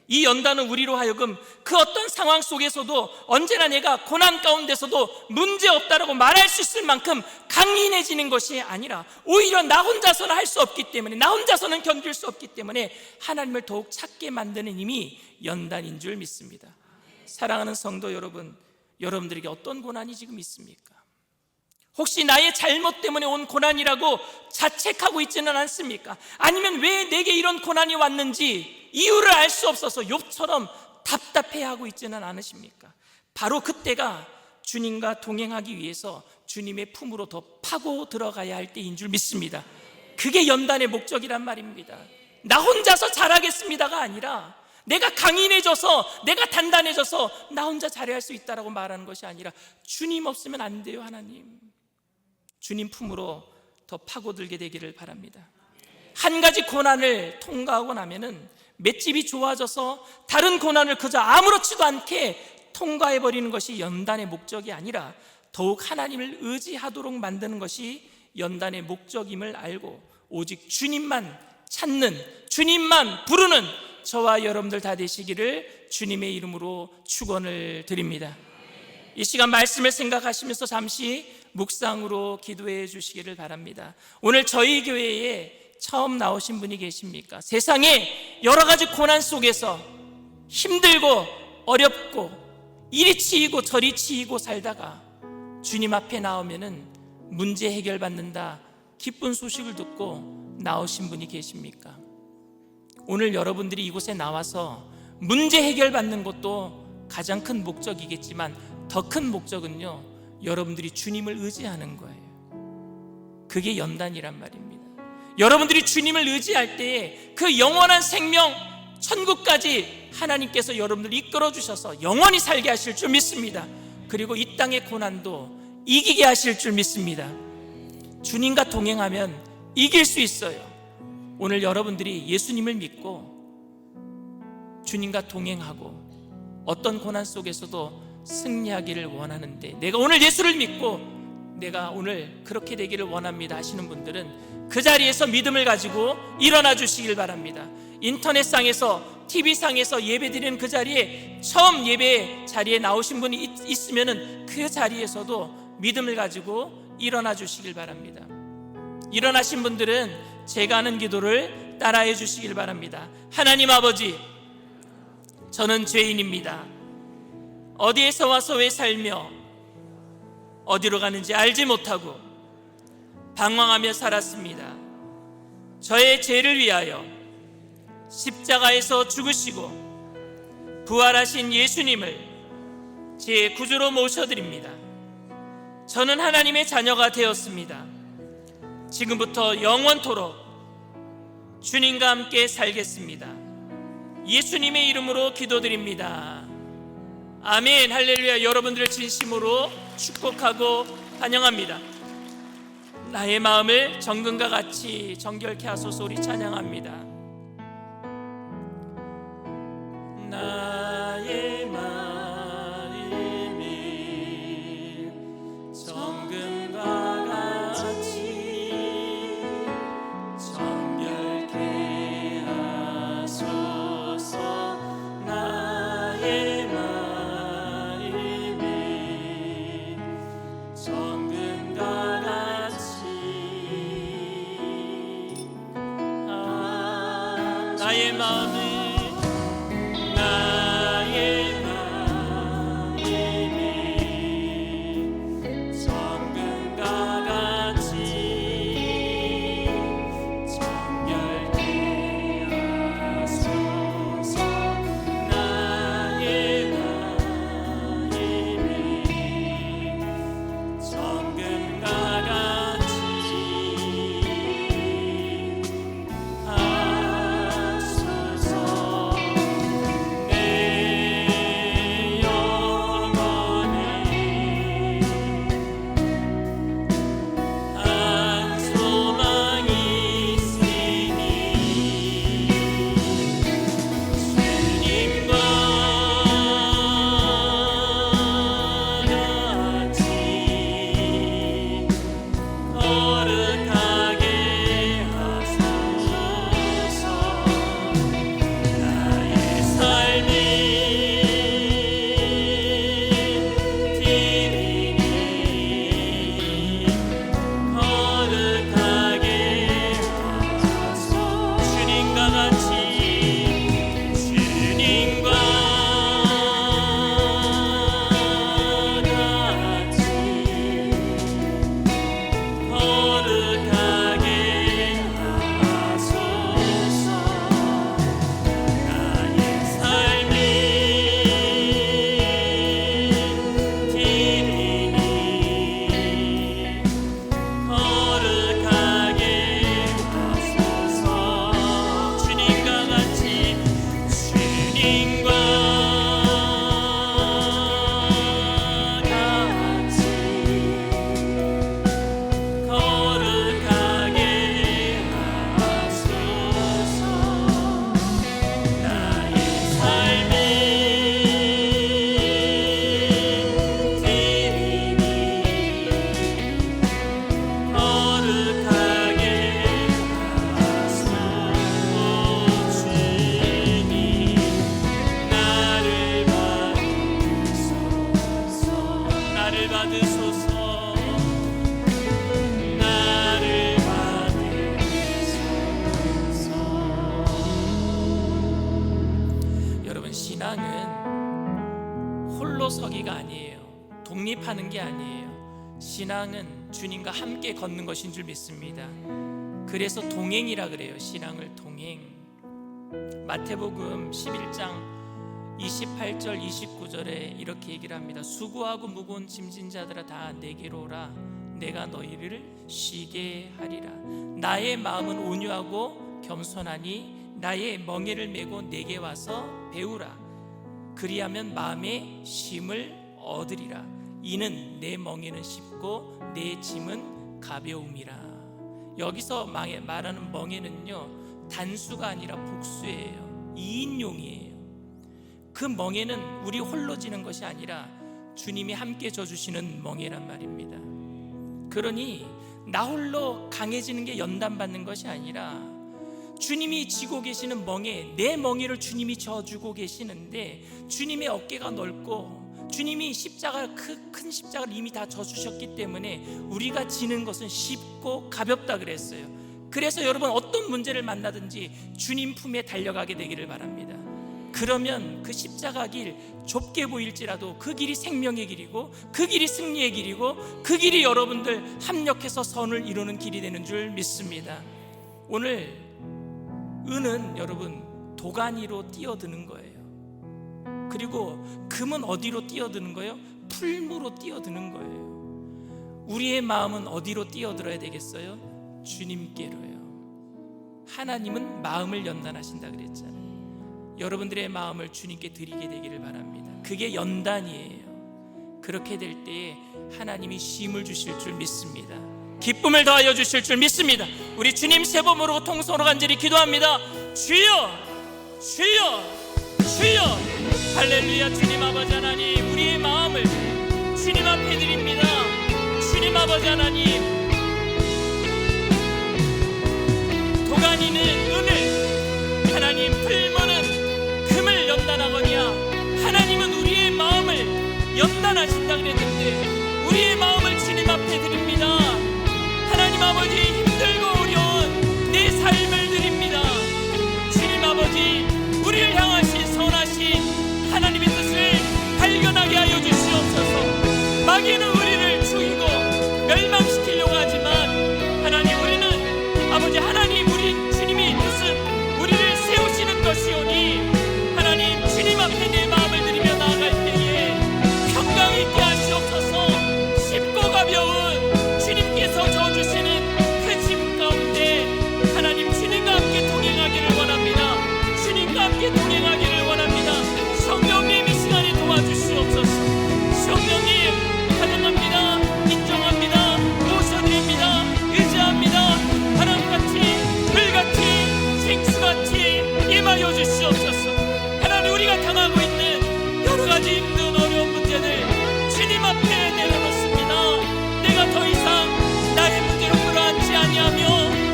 이 연단은 우리로 하여금 그 어떤 상황 속에서도 언제나 내가 고난 가운데서도 문제없다라고 말할 수 있을 만큼 강인해지는 것이 아니라 오히려 나 혼자서는 할 수 없기 때문에, 나 혼자서는 견딜 수 없기 때문에 하나님을 더욱 찾게 만드는 힘이 연단인 줄 믿습니다. 사랑하는 성도 여러분, 여러분들에게 어떤 고난이 지금 있습니까? 혹시 나의 잘못 때문에 온 고난이라고 자책하고 있지는 않습니까? 아니면 왜 내게 이런 고난이 왔는지 이유를 알 수 없어서 욥처럼 답답해하고 있지는 않으십니까? 바로 그때가 주님과 동행하기 위해서 주님의 품으로 더 파고 들어가야 할 때인 줄 믿습니다. 그게 연단의 목적이란 말입니다. 나 혼자서 잘하겠습니다가 아니라, 내가 강인해져서, 내가 단단해져서 나 혼자 잘해야 할 수 있다라고 말하는 것이 아니라, 주님 없으면 안 돼요. 하나님, 주님 품으로 더 파고들게 되기를 바랍니다. 한 가지 고난을 통과하고 나면은 맷집이 좋아져서 다른 고난을 그저 아무렇지도 않게 통과해버리는 것이 연단의 목적이 아니라 더욱 하나님을 의지하도록 만드는 것이 연단의 목적임을 알고 오직 주님만 찾는, 주님만 부르는 저와 여러분들 다 되시기를 주님의 이름으로 축원을 드립니다. 이 시간 말씀을 생각하시면서 잠시 묵상으로 기도해 주시기를 바랍니다. 오늘 저희 교회에 처음 나오신 분이 계십니까? 세상에 여러 가지 고난 속에서 힘들고 어렵고 이리 치이고 저리 치이고 살다가 주님 앞에 나오면은 문제 해결받는다, 기쁜 소식을 듣고 나오신 분이 계십니까? 오늘 여러분들이 이곳에 나와서 문제 해결받는 것도 가장 큰 목적이겠지만 더 큰 목적은요, 여러분들이 주님을 의지하는 거예요. 그게 연단이란 말입니다. 여러분들이 주님을 의지할 때에 그 영원한 생명, 천국까지 하나님께서 여러분들을 이끌어 주셔서 영원히 살게 하실 줄 믿습니다. 그리고 이 땅의 고난도 이기게 하실 줄 믿습니다. 주님과 동행하면 이길 수 있어요. 오늘 여러분들이 예수님을 믿고 주님과 동행하고 어떤 고난 속에서도 승리하기를 원하는데, 내가 오늘 예수를 믿고 내가 오늘 그렇게 되기를 원합니다 하시는 분들은 그 자리에서 믿음을 가지고 일어나 주시길 바랍니다. 인터넷상에서 TV상에서 예배드리는 그 자리에 처음 예배 자리에 나오신 분이 있으면 그 자리에서도 믿음을 가지고 일어나 주시길 바랍니다. 일어나신 분들은 제가 하는 기도를 따라해 주시길 바랍니다. 하나님 아버지, 저는 죄인입니다. 어디에서 와서 왜 살며 어디로 가는지 알지 못하고 방황하며 살았습니다. 저의 죄를 위하여 십자가에서 죽으시고 부활하신 예수님을 제 구주로 모셔드립니다. 저는 하나님의 자녀가 되었습니다. 지금부터 영원토록 주님과 함께 살겠습니다. 예수님의 이름으로 기도드립니다. 아멘. 할렐루야. 여러분들을 진심으로 축복하고 환영합니다. 나의 마음을 정금과 같이 정결케 하소서. 우리 찬양합니다. 나의 마음이 정금과 같이 정결케 하소서. 나의 마음이 정금과 같이 나의 마음을 서기가 아니에요. 독립하는 게 아니에요. 신앙은 주님과 함께 걷는 것인 줄 믿습니다. 그래서 동행이라 그래요. 신앙을 동행. 마태복음 11장 28절 29절에 이렇게 얘기를 합니다. 수고하고 무거운 짐진 자들아 다 내게로 오라. 내가 너희를 쉬게 하리라. 나의 마음은 온유하고 겸손하니 나의 멍에를 메고 내게 와서 배우라. 그리하면 마음의 쉼을 얻으리라. 이는 내 멍에는 쉽고 내 짐은 가벼움이라. 여기서 말하는 멍에는요, 단수가 아니라 복수예요. 2인용이에요. 그 멍에는 우리 홀로 지는 것이 아니라 주님이 함께 져주시는 멍에란 말입니다. 그러니 나 홀로 강해지는 게 연단받는 것이 아니라 주님이 지고 계시는 멍에 내 멍에를 주님이 져주고 계시는데, 주님의 어깨가 넓고 주님이 큰 십자가를 이미 다 져주셨기 때문에 우리가 지는 것은 쉽고 가볍다 그랬어요. 그래서 여러분, 어떤 문제를 만나든지 주님 품에 달려가게 되기를 바랍니다. 그러면 그 십자가 길 좁게 보일지라도 그 길이 생명의 길이고, 그 길이 승리의 길이고, 그 길이 여러분들 합력해서 선을 이루는 길이 되는 줄 믿습니다. 오늘 은은 여러분 도가니로 뛰어드는 거예요. 그리고 금은 어디로 뛰어드는 거예요? 풀무로 뛰어드는 거예요. 우리의 마음은 어디로 뛰어들어야 되겠어요? 주님께로요. 하나님은 마음을 연단하신다 그랬잖아요. 여러분들의 마음을 주님께 드리게 되기를 바랍니다. 그게 연단이에요. 그렇게 될 때에 하나님이 쉼을 주실 줄 믿습니다. 기쁨을 더하여 주실 줄 믿습니다. 우리 주님 세 번 모르고 통성으로 간절히 기도합니다. 주여, 주여, 주여. 할렐루야. 주님 아버지 하나님, 우리의 마음을 주님 앞에 드립니다. 주님 아버지 하나님, 도가니는 은을, 하나님 풀무는 금을 연단하거니와 하나님은 우리의 마음을 연단하신다 그랬는데, 우리의 마음을 주님 앞에 드립니다. 하나님 아버지, 힘들고 어려운 내 삶을 드립니다. 주님 아버지, 우리를 향하신 선하신 하나님의 뜻을 발견하게 하여 주시옵소서. 마귀는 우리를 죽이고 멸망시키려고 하지만 하나님, 우리는 아버지 하나님, 우리 주님의 뜻은 우리를 세우시는 것이오니 하나님, 주님 앞에 내 마음을 드리며 나아갈 때에 평강 있게 하시옵소서. 쉽고 가벼운 주님께서 져주시는 그 짐 가운데 하나님, 주님과 함께 동행하기를 원합니다. 주님과 함께 동행하기를 원합니다. 성령님, 이 시간에 도와주시옵소서. 성령님, 환영합니다. 인정합니다. 모셔드립니다. 의지합니다. 바람같이 불같이 생수같이 임하여 주시옵소서. 하나님, 우리가 당하고 있는 여러 가지 힘든 어려운 문제들 주님 앞에 내려놓습니다. 내가 더 이상 나의 문제로 끌어안지 아니하며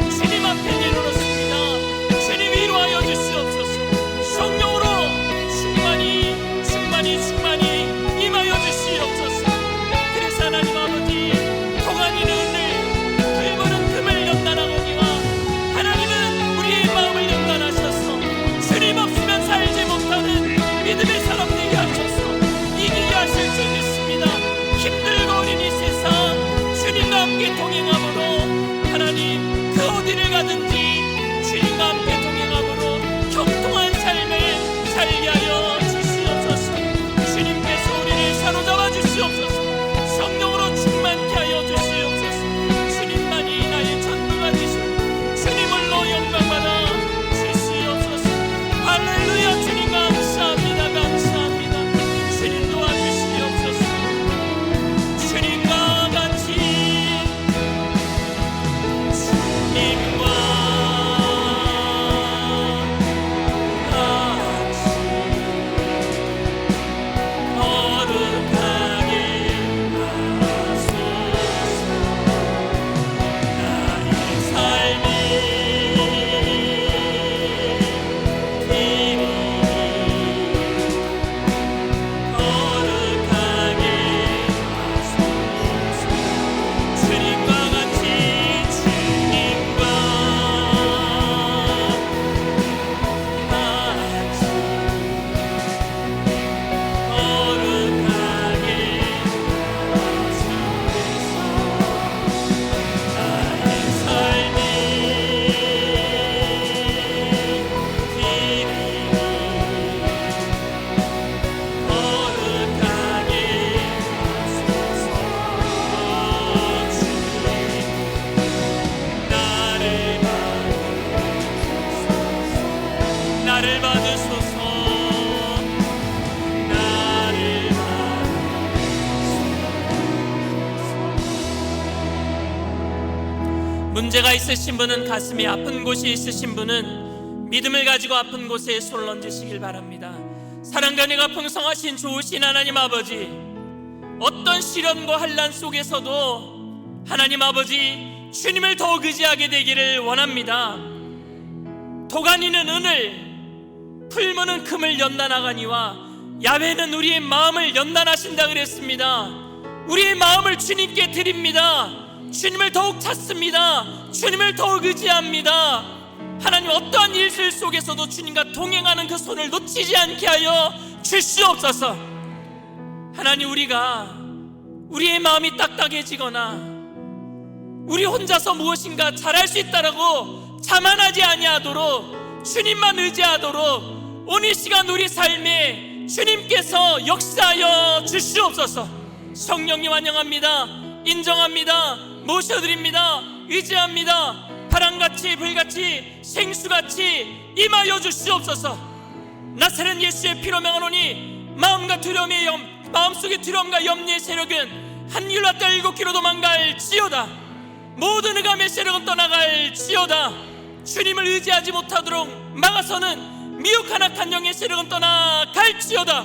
주님 앞에 내려놓습니다. 주님, 위로하여 주시옵소서. 성령으로 충만히 임하여 주시옵소서. 그래서 하나님 아버지, 도가니는 은을, 풀무는 금을 연단하거니와 하나님은 우리의 마음을 연단하셔서 주님 없으면 살지 못하는 믿음의 사람 되게 하셔서 이기게 하실 줄 믿습니다. 힘들고 어린 이 세상 주님과 함께 동행함으로 하나님, 그 어디를 가든지 주님과 함께 동행함으로 형통한 삶을 살게 하여 주시옵소서. 주님께서 우리를 사로잡아 주시옵소서. 성령으로 충만케 하여 주시옵소서. 주님만이 나의 전부가 되시고 주님 홀로 영광받아 주시옵소서. 할렐루야. 주님 감사합니다. 감사합니다. 주님 도와주시옵소서. 주님과 같이, 주님과 나를 받으소서. 나를 받으소서. 문제가 있으신 분은, 가슴이 아픈 곳이 있으신 분은 믿음을 가지고 아픈 곳에 손을 얹으시길 바랍니다. 사랑과 은혜가 풍성하신 좋으신 하나님 아버지, 어떤 시련과 환난 속에서도 하나님 아버지, 주님을 더욱 의지하게 되기를 원합니다. 도가니는 은을, 풀무는 금을 연단하가니와 야훼는 우리의 마음을 연단하신다 그랬습니다. 우리의 마음을 주님께 드립니다. 주님을 더욱 찾습니다. 주님을 더욱 의지합니다. 하나님, 어떠한 일들 속에서도 주님과 동행하는 그 손을 놓치지 않게 하여 주시옵소서. 하나님, 우리의 마음이 딱딱해지거나 우리 혼자서 무엇인가 잘할 수 있다라고 자만하지 아니하도록 주님만 의지하도록 오늘 시간 우리 삶에 주님께서 역사하여 주시옵소서. 성령님 환영합니다. 인정합니다. 모셔드립니다. 의지합니다. 바람같이 불같이 생수같이 임하여 주시옵소서. 나사렛 예수의 피로 명하노니 마음속의 두려움과 염려의 세력은 한 길로 왔다 7길로 도망갈지어다. 모든 흑암의 세력은 떠나갈지어다. 주님을 의지하지 못하도록 막아서는 미혹한 악한 영의 세력은 떠나갈지어다.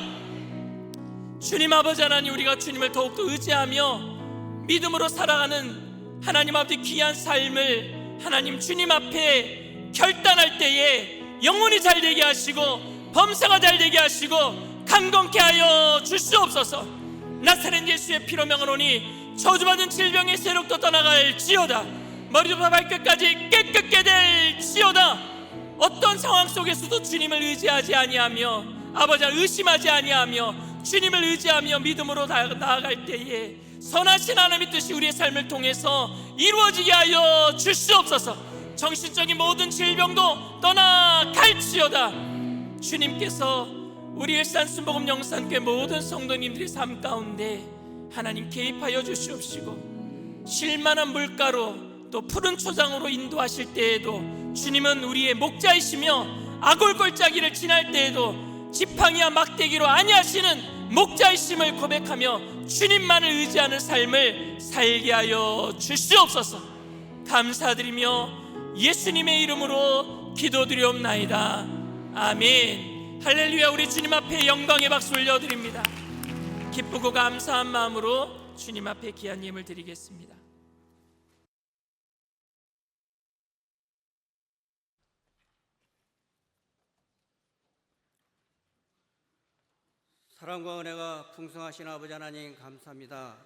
주님 아버지 하나님, 우리가 주님을 더욱더 의지하며 믿음으로 살아가는 하나님 아버지 귀한 삶을 하나님 주님 앞에 결단할 때에 영혼이 잘 되게 하시고 범사가 잘 되게 하시고 강건케 하여 주시옵소서. 나사렛 예수의 피로 명하노니 저주받은 질병의 세력도 떠나갈지어다. 머리부터 발끝까지 깨끗게 될지어다. 어떤 상황 속에서도 주님을 의지하지 아니하며 아버지와 의심하지 아니하며 주님을 의지하며 믿음으로 나아갈 때에 선하신 하나님의 뜻이 우리의 삶을 통해서 이루어지게 하여 주시옵소서. 정신적인 모든 질병도 떠나갈지어다. 주님께서 우리 일산 순복음 영산교회 모든 성도님들의 삶 가운데 하나님 개입하여 주시옵시고, 실만한 물가로 또 푸른 초장으로 인도하실 때에도 주님은 우리의 목자이시며 아골골짜기를 지날 때에도 지팡이와 막대기로 아니하시는 목자이심을 고백하며 주님만을 의지하는 삶을 살게 하여 주시옵소서. 감사드리며 예수님의 이름으로 기도드리옵나이다. 아멘. 할렐루야. 우리 주님 앞에 영광의 박수 올려드립니다. 기쁘고 감사한 마음으로 주님 앞에 귀한 예물 드리겠습니다. 사랑과 은혜가 풍성하신 아버지 하나님, 감사합니다.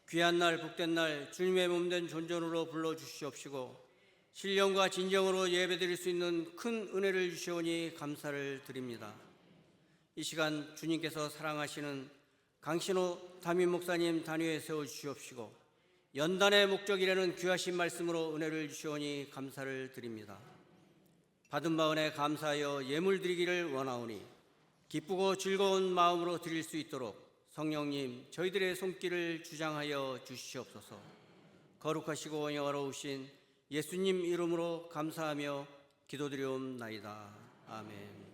귀한 날 복된 날 주님의 몸된 존전으로 불러주시옵시고 신령과 진정으로 예배드릴 수 있는 큰 은혜를 주시오니 감사를 드립니다. 이 시간 주님께서 사랑하시는 강신호 담임 목사님 단위에 세워주시옵시고 연단의 목적이라는 귀하신 말씀으로 은혜를 주시오니 감사를 드립니다. 받은 바 은혜 감사하여 예물 드리기를 원하오니 기쁘고 즐거운 마음으로 드릴 수 있도록 성령님 저희들의 손길을 주장하여 주시옵소서. 거룩하시고 영화로우신 예수님 이름으로 감사하며 기도드리옵나이다. 아멘.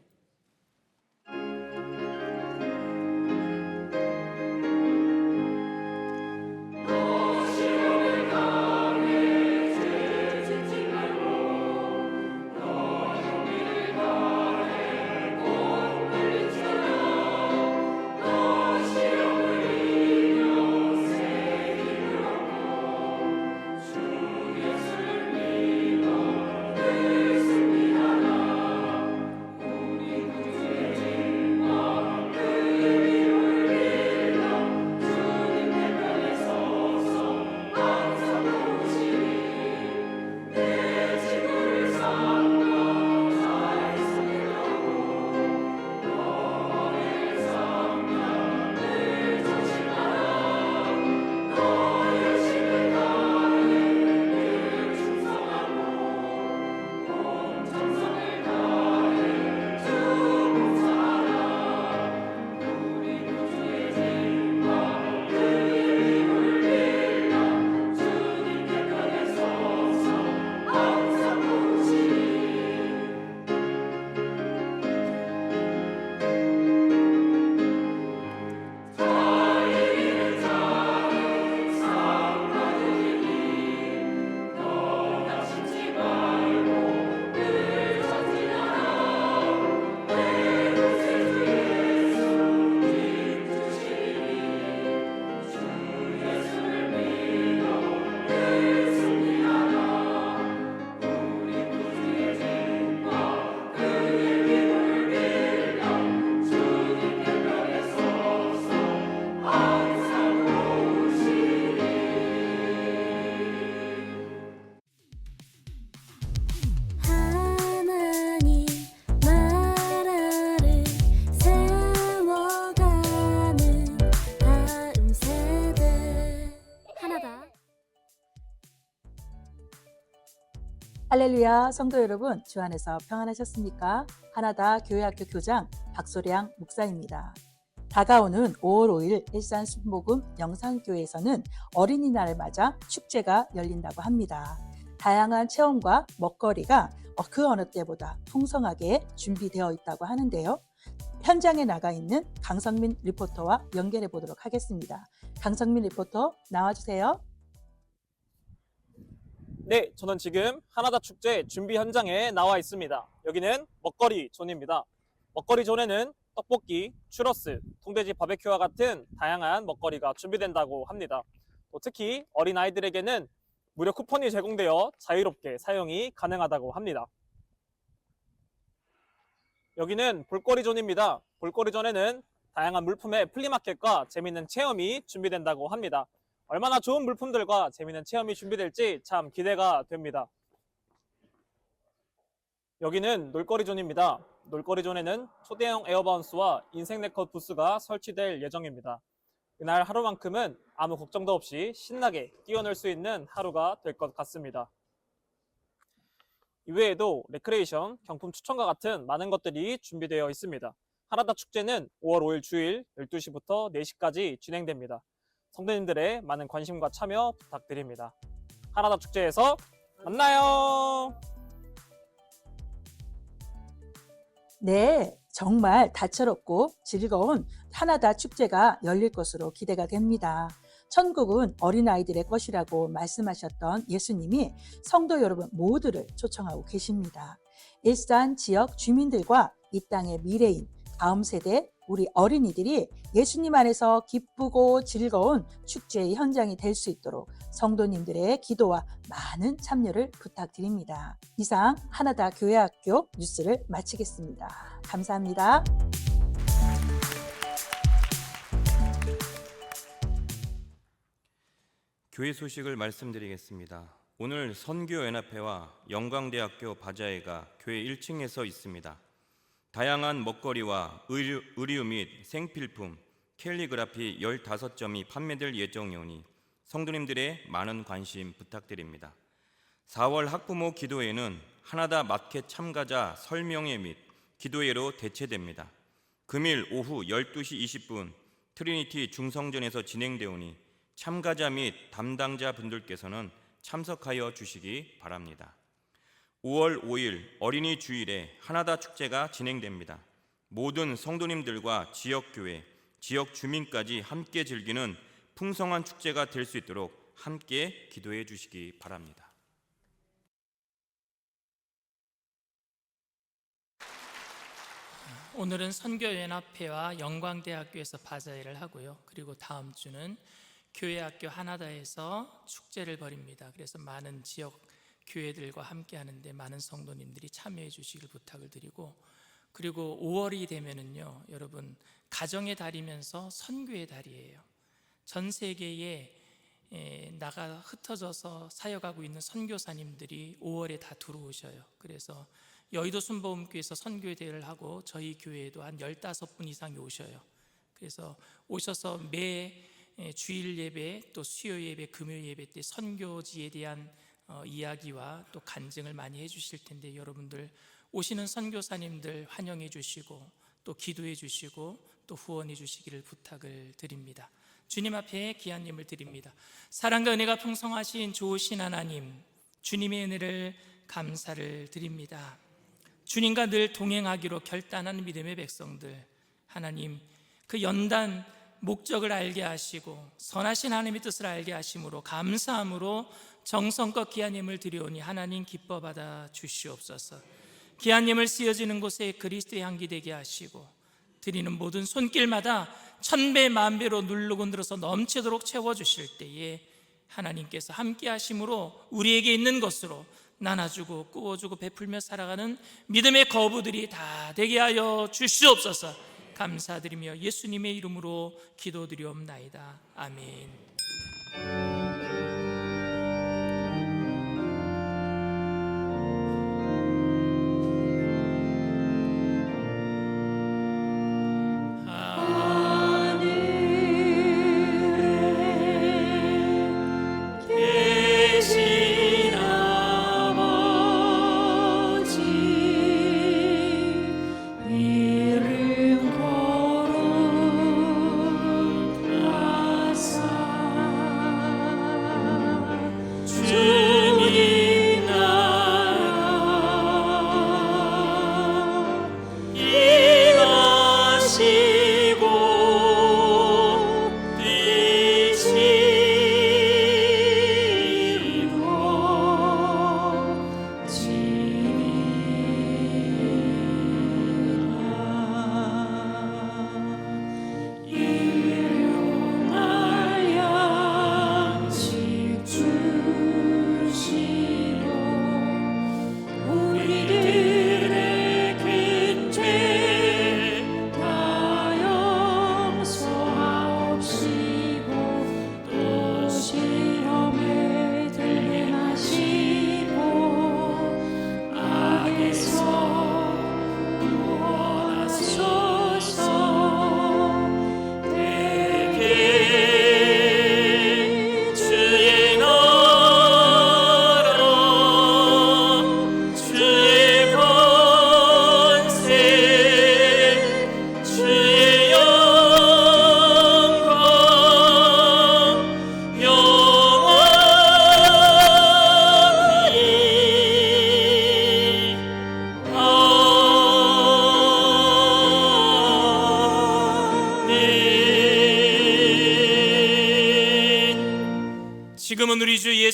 할렐루야, 성도 여러분, 주 안에서 평안하셨습니까? 하나다 교회학교 교장 박소량 목사입니다. 다가오는 5월 5일 일산 순복음 영산교회에서는 어린이날을 맞아 축제가 열린다고 합니다. 다양한 체험과 먹거리가 그 어느 때보다 풍성하게 준비되어 있다고 하는데요. 현장에 나가 있는 강성민 리포터와 연결해 보도록 하겠습니다. 강성민 리포터 나와주세요. 네, 저는 지금 하나다 축제 준비 현장에 나와 있습니다. 여기는 먹거리 존입니다. 먹거리 존에는 떡볶이, 추러스, 통돼지 바베큐와 같은 다양한 먹거리가 준비된다고 합니다. 또 특히 어린아이들에게는 무료 쿠폰이 제공되어 자유롭게 사용이 가능하다고 합니다. 여기는 볼거리 존입니다. 볼거리 존에는 다양한 물품의 플리마켓과 재미있는 체험이 준비된다고 합니다. 얼마나 좋은 물품들과 재미있는 체험이 준비될지 참 기대가 됩니다. 여기는 놀거리 존입니다. 놀거리 존에는 초대형 에어바운스와 인생 네컷 부스가 설치될 예정입니다. 이날 하루만큼은 아무 걱정도 없이 신나게 뛰어놀 수 있는 하루가 될 것 같습니다. 이외에도 레크레이션, 경품 추천과 같은 많은 것들이 준비되어 있습니다. 하나다 축제는 5월 5일 주일 12시부터 4시까지 진행됩니다. 성도님들의 많은 관심과 참여 부탁드립니다. 하나다 축제에서 만나요. 네, 정말 다채롭고 즐거운 하나다 축제가 열릴 것으로 기대가 됩니다. 천국은 어린아이들의 것이라고 말씀하셨던 예수님이 성도 여러분 모두를 초청하고 계십니다. 일산 지역 주민들과 이 땅의 미래인 다음 세대 우리 어린이들이 예수님 안에서 기쁘고 즐거운 축제의 현장이 될 수 있도록 성도님들의 기도와 많은 참여를 부탁드립니다. 이상 하나다 교회학교 뉴스를 마치겠습니다. 감사합니다. 교회 소식을 말씀드리겠습니다. 오늘 선교연합회와 영광대학교 바자회가 교회 1층에서 있습니다. 다양한 먹거리와 의류 및 생필품, 캘리그라피 15점이 판매될 예정이오니 성도님들의 많은 관심 부탁드립니다. 4월 학부모 기도회는 하나다 마켓 참가자 설명회 및 기도회로 대체됩니다. 금일 오후 12시 20분 트리니티 중성전에서 진행되오니 참가자 및 담당자 분들께서는 참석하여 주시기 바랍니다. 5월 5일 어린이 주일에 하나다 축제가 진행됩니다. 모든 성도님들과 지역교회, 지역 주민까지 함께 즐기는 풍성한 축제가 될 수 있도록 함께 기도해 주시기 바랍니다. 오늘은 선교연합회와 영광대학교에서 바자회를 하고요. 그리고 다음 주는 교회학교 하나다에서 축제를 벌입니다. 그래서 많은 지역 교회들과 함께 하는데 많은 성도님들이 참여해 주시길 부탁을 드리고, 그리고 5월이 되면은요, 여러분 가정의 달이면서 선교의 달이에요. 전 세계에 나가 흩어져서 사역하고 있는 선교사님들이 5월에 다 들어오셔요. 그래서 여의도 순복음교회에서 선교회 대회를 하고 저희 교회에도 한 15분 이상이 오셔요. 그래서 오셔서 매 주일 예배, 또 수요 예배, 금요 예배 때 선교지에 대한 이야기와 또 간증을 많이 해주실 텐데, 여러분들 오시는 선교사님들 환영해 주시고 또 기도해 주시고 또 후원해 주시기를 부탁을 드립니다. 주님 앞에 귀한 예물 드립니다. 사랑과 은혜가 풍성하신 좋으신 하나님, 주님의 은혜를 감사를 드립니다. 주님과 늘 동행하기로 결단한 믿음의 백성들, 하나님 그 연단 목적을 알게 하시고 선하신 하나님의 뜻을 알게 하심으로 감사함으로 정성껏 귀한 예물 드려오니 하나님 기뻐 받아 주시옵소서. 귀한 예물 쓰여지는 곳에 그리스도의 향기 되게 하시고 드리는 모든 손길마다 천배 만배로 누르고 늘어서 넘치도록 채워주실 때에 하나님께서 함께 하심으로 우리에게 있는 것으로 나눠주고 꾸어주고 베풀며 살아가는 믿음의 거부들이 다 되게 하여 주시옵소서. 감사드리며 예수님의 이름으로 기도드리옵나이다. 아멘. 계신 아버지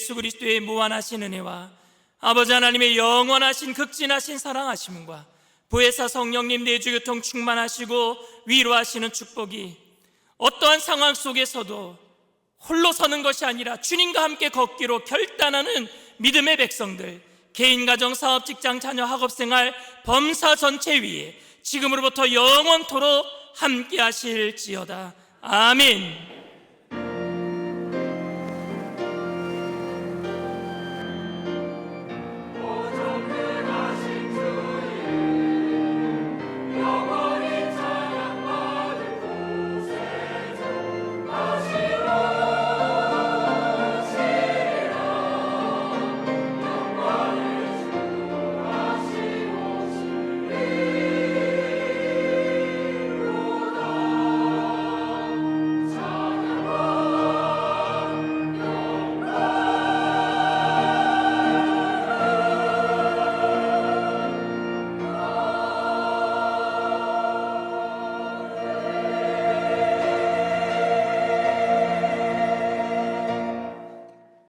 예수 그리스도의 무한하신 은혜와 아버지 하나님의 영원하신 극진하신 사랑하심과 보혜사 성령님 내주교통 충만하시고 위로하시는 축복이 어떠한 상황 속에서도 홀로 서는 것이 아니라 주님과 함께 걷기로 결단하는 믿음의 백성들, 개인, 가정, 사업, 직장, 자녀, 학업생활, 범사 전체 위에 지금으로부터 영원토록 함께 하실지어다. 아멘.